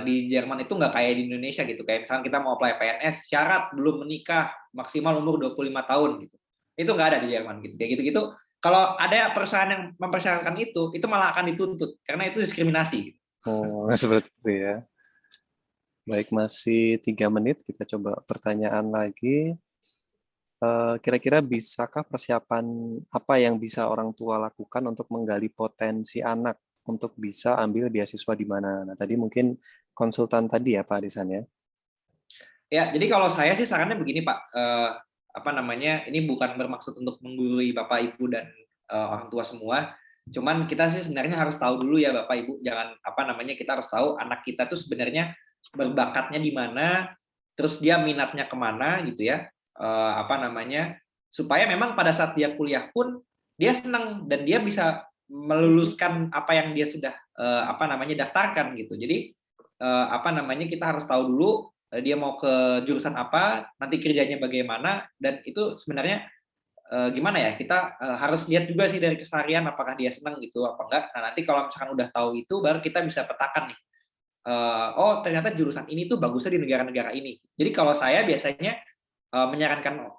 S2: Di Jerman itu nggak kayak di Indonesia gitu. Kayak misalkan kita mau apply PNS, syarat belum menikah, maksimal umur 25 tahun gitu. Itu nggak ada di Jerman gitu. Kayak gitu-gitu. Kalau ada perusahaan yang mempersyaratkan itu malah akan dituntut karena itu diskriminasi.
S1: Oh, seperti itu ya. Baik, masih 3 menit. Kita coba pertanyaan lagi. Kira-kira bisakah persiapan apa yang bisa orang tua lakukan untuk menggali potensi anak untuk bisa ambil beasiswa di mana? Nah, tadi mungkin konsultan tadi ya Pak Adisan ya.
S2: Ya, jadi kalau saya sih sarannya begini Pak, ini bukan bermaksud untuk menggurui Bapak Ibu dan orang tua semua. Cuman kita sih sebenarnya harus tahu dulu ya Bapak Ibu, kita harus tahu anak kita tuh sebenarnya berbakatnya di mana, terus dia minatnya kemana gitu ya. Supaya memang pada saat dia kuliah pun dia senang dan dia bisa meluluskan apa yang dia sudah daftarkan gitu. Jadi kita harus tahu dulu dia mau ke jurusan apa, nanti kerjanya bagaimana, dan itu sebenarnya gimana ya, kita harus lihat juga sih dari keseharian apakah dia senang gitu apa enggak. Nah nanti kalau misalkan udah tahu itu baru kita bisa petakan nih, oh ternyata jurusan ini tuh bagusnya di negara-negara ini. Jadi kalau saya biasanya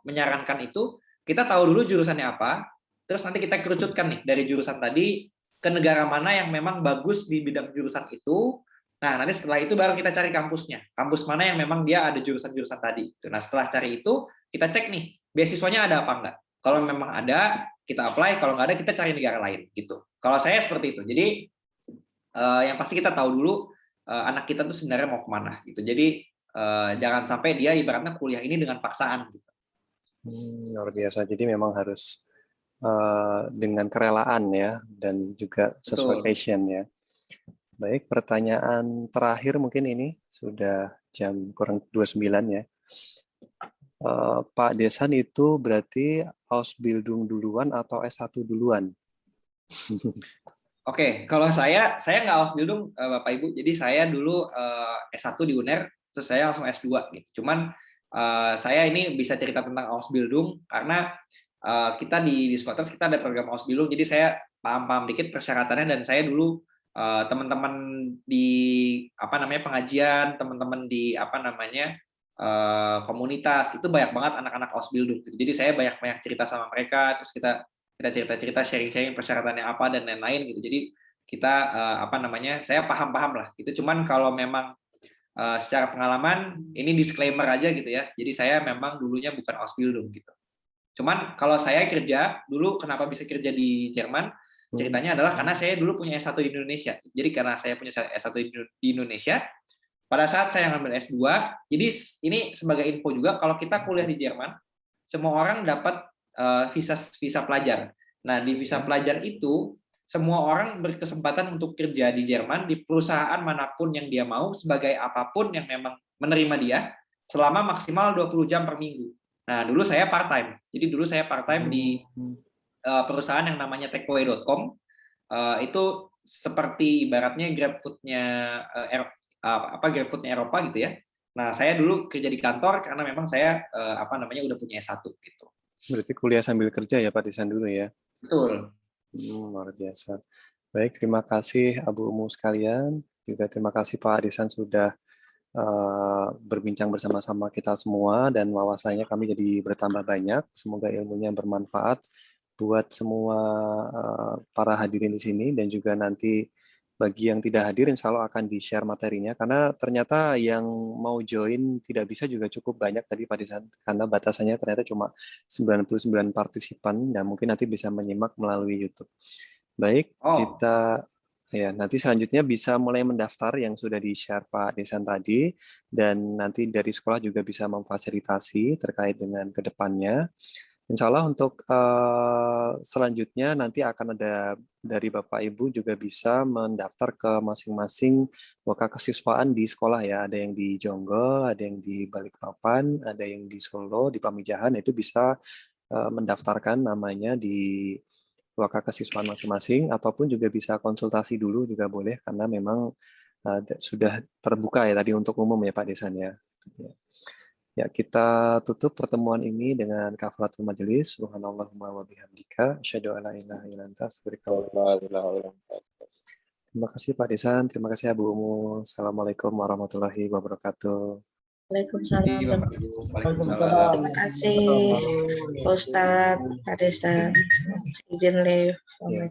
S2: menyarankan itu kita tahu dulu jurusannya apa, terus nanti kita kerucutkan nih dari jurusan tadi ke negara mana yang memang bagus di bidang jurusan itu. Nah nanti setelah itu baru kita cari kampusnya, kampus mana yang memang dia ada jurusan-jurusan tadi. Nah setelah cari itu kita cek nih beasiswanya ada apa enggak. Kalau memang ada kita apply, kalau nggak ada kita cari negara lain gitu. Kalau saya seperti itu. Jadi yang pasti kita tahu dulu anak kita tuh sebenarnya mau kemana gitu. Jadi jangan sampai dia ibaratnya kuliah ini dengan paksaan gitu.
S1: Luar biasa. Jadi memang harus dengan kerelaan ya dan juga sesuai passion ya. Baik, pertanyaan terakhir mungkin ini sudah jam kurang 29 ya. Pak Desan itu berarti Ausbildung duluan atau S1 duluan?
S2: Oke, kalau saya nggak Ausbildung Bapak Ibu. Jadi saya dulu S1 di UNER, terus saya langsung S2 gitu. Cuman saya ini bisa cerita tentang Ausbildung karena kita di Squatters kita ada program Ausbildung, jadi saya paham dikit persyaratannya, dan saya dulu teman-teman di pengajian, teman-teman di komunitas itu banyak banget anak-anak Ausbildung gitu. Jadi saya banyak cerita sama mereka, terus kita cerita-cerita, sharing-sharing persyaratannya apa dan lain-lain gitu. Jadi kita saya paham lah. Itu cuman kalau memang secara pengalaman ini disclaimer aja gitu ya. Jadi saya memang dulunya bukan Ausbildung gitu. Cuman kalau saya kerja dulu, kenapa bisa kerja di Jerman? Ceritanya adalah karena saya dulu punya S1 di Indonesia. Jadi karena saya punya S1 di Indonesia, pada saat saya ngambil S2, jadi ini sebagai info juga, kalau kita kuliah di Jerman, semua orang dapat visa pelajar. Nah, di visa pelajar itu, semua orang berkesempatan untuk kerja di Jerman, di perusahaan manapun yang dia mau, sebagai apapun yang memang menerima dia, selama maksimal 20 jam per minggu. Nah, dulu saya part-time. Jadi dulu saya part-time di perusahaan yang namanya takeaway.com. Itu seperti ibaratnya GrabFood-nya GrabFood-nya Eropa gitu ya. Nah, saya dulu kerja di kantor karena memang saya udah punya S1 gitu.
S1: Berarti kuliah sambil kerja ya Pak Desan dulu ya?
S2: Betul.
S1: Luar biasa. Baik, terima kasih Abu Umu sekalian. Juga terima kasih Pak Desan sudah berbincang bersama-sama kita semua, dan wawasannya kami jadi bertambah banyak. Semoga ilmunya bermanfaat buat semua para hadirin di sini, dan juga nanti Bagi yang tidak hadir, insya Allah akan di-share materinya, karena ternyata yang mau join tidak bisa juga cukup banyak tadi Pak Desan, karena batasannya ternyata cuma 99 partisipan, dan mungkin nanti bisa menyimak melalui YouTube. Baik, kita ya nanti selanjutnya bisa mulai mendaftar yang sudah di-share Pak Desan tadi, dan nanti dari sekolah juga bisa memfasilitasi terkait dengan kedepannya. Insya Allah untuk selanjutnya nanti akan ada dari Bapak Ibu juga bisa mendaftar ke masing-masing WK kesiswaan di sekolah ya. Ada yang di Jonggol, ada yang di Balikpapan, ada yang di Solo, di Pamijahan, itu bisa mendaftarkan namanya di WK kesiswaan masing-masing, ataupun juga bisa konsultasi dulu juga boleh, karena memang sudah terbuka ya tadi untuk umum ya Pak Desan ya. Ya, kita tutup pertemuan ini dengan kafaratul majelis. Subhanallahumma wa bihamdika, asyhadu an la ilaha illa anta, astaghfiruka wa atubu ilaik. Terima kasih Pak Desan, terima kasih Bu Umu. Assalamualaikum warahmatullahi wabarakatuh.
S6: Waalaikumsalam. Terima kasih Pak Ustadz, Pak Desan. Izin live.
S1: Ya,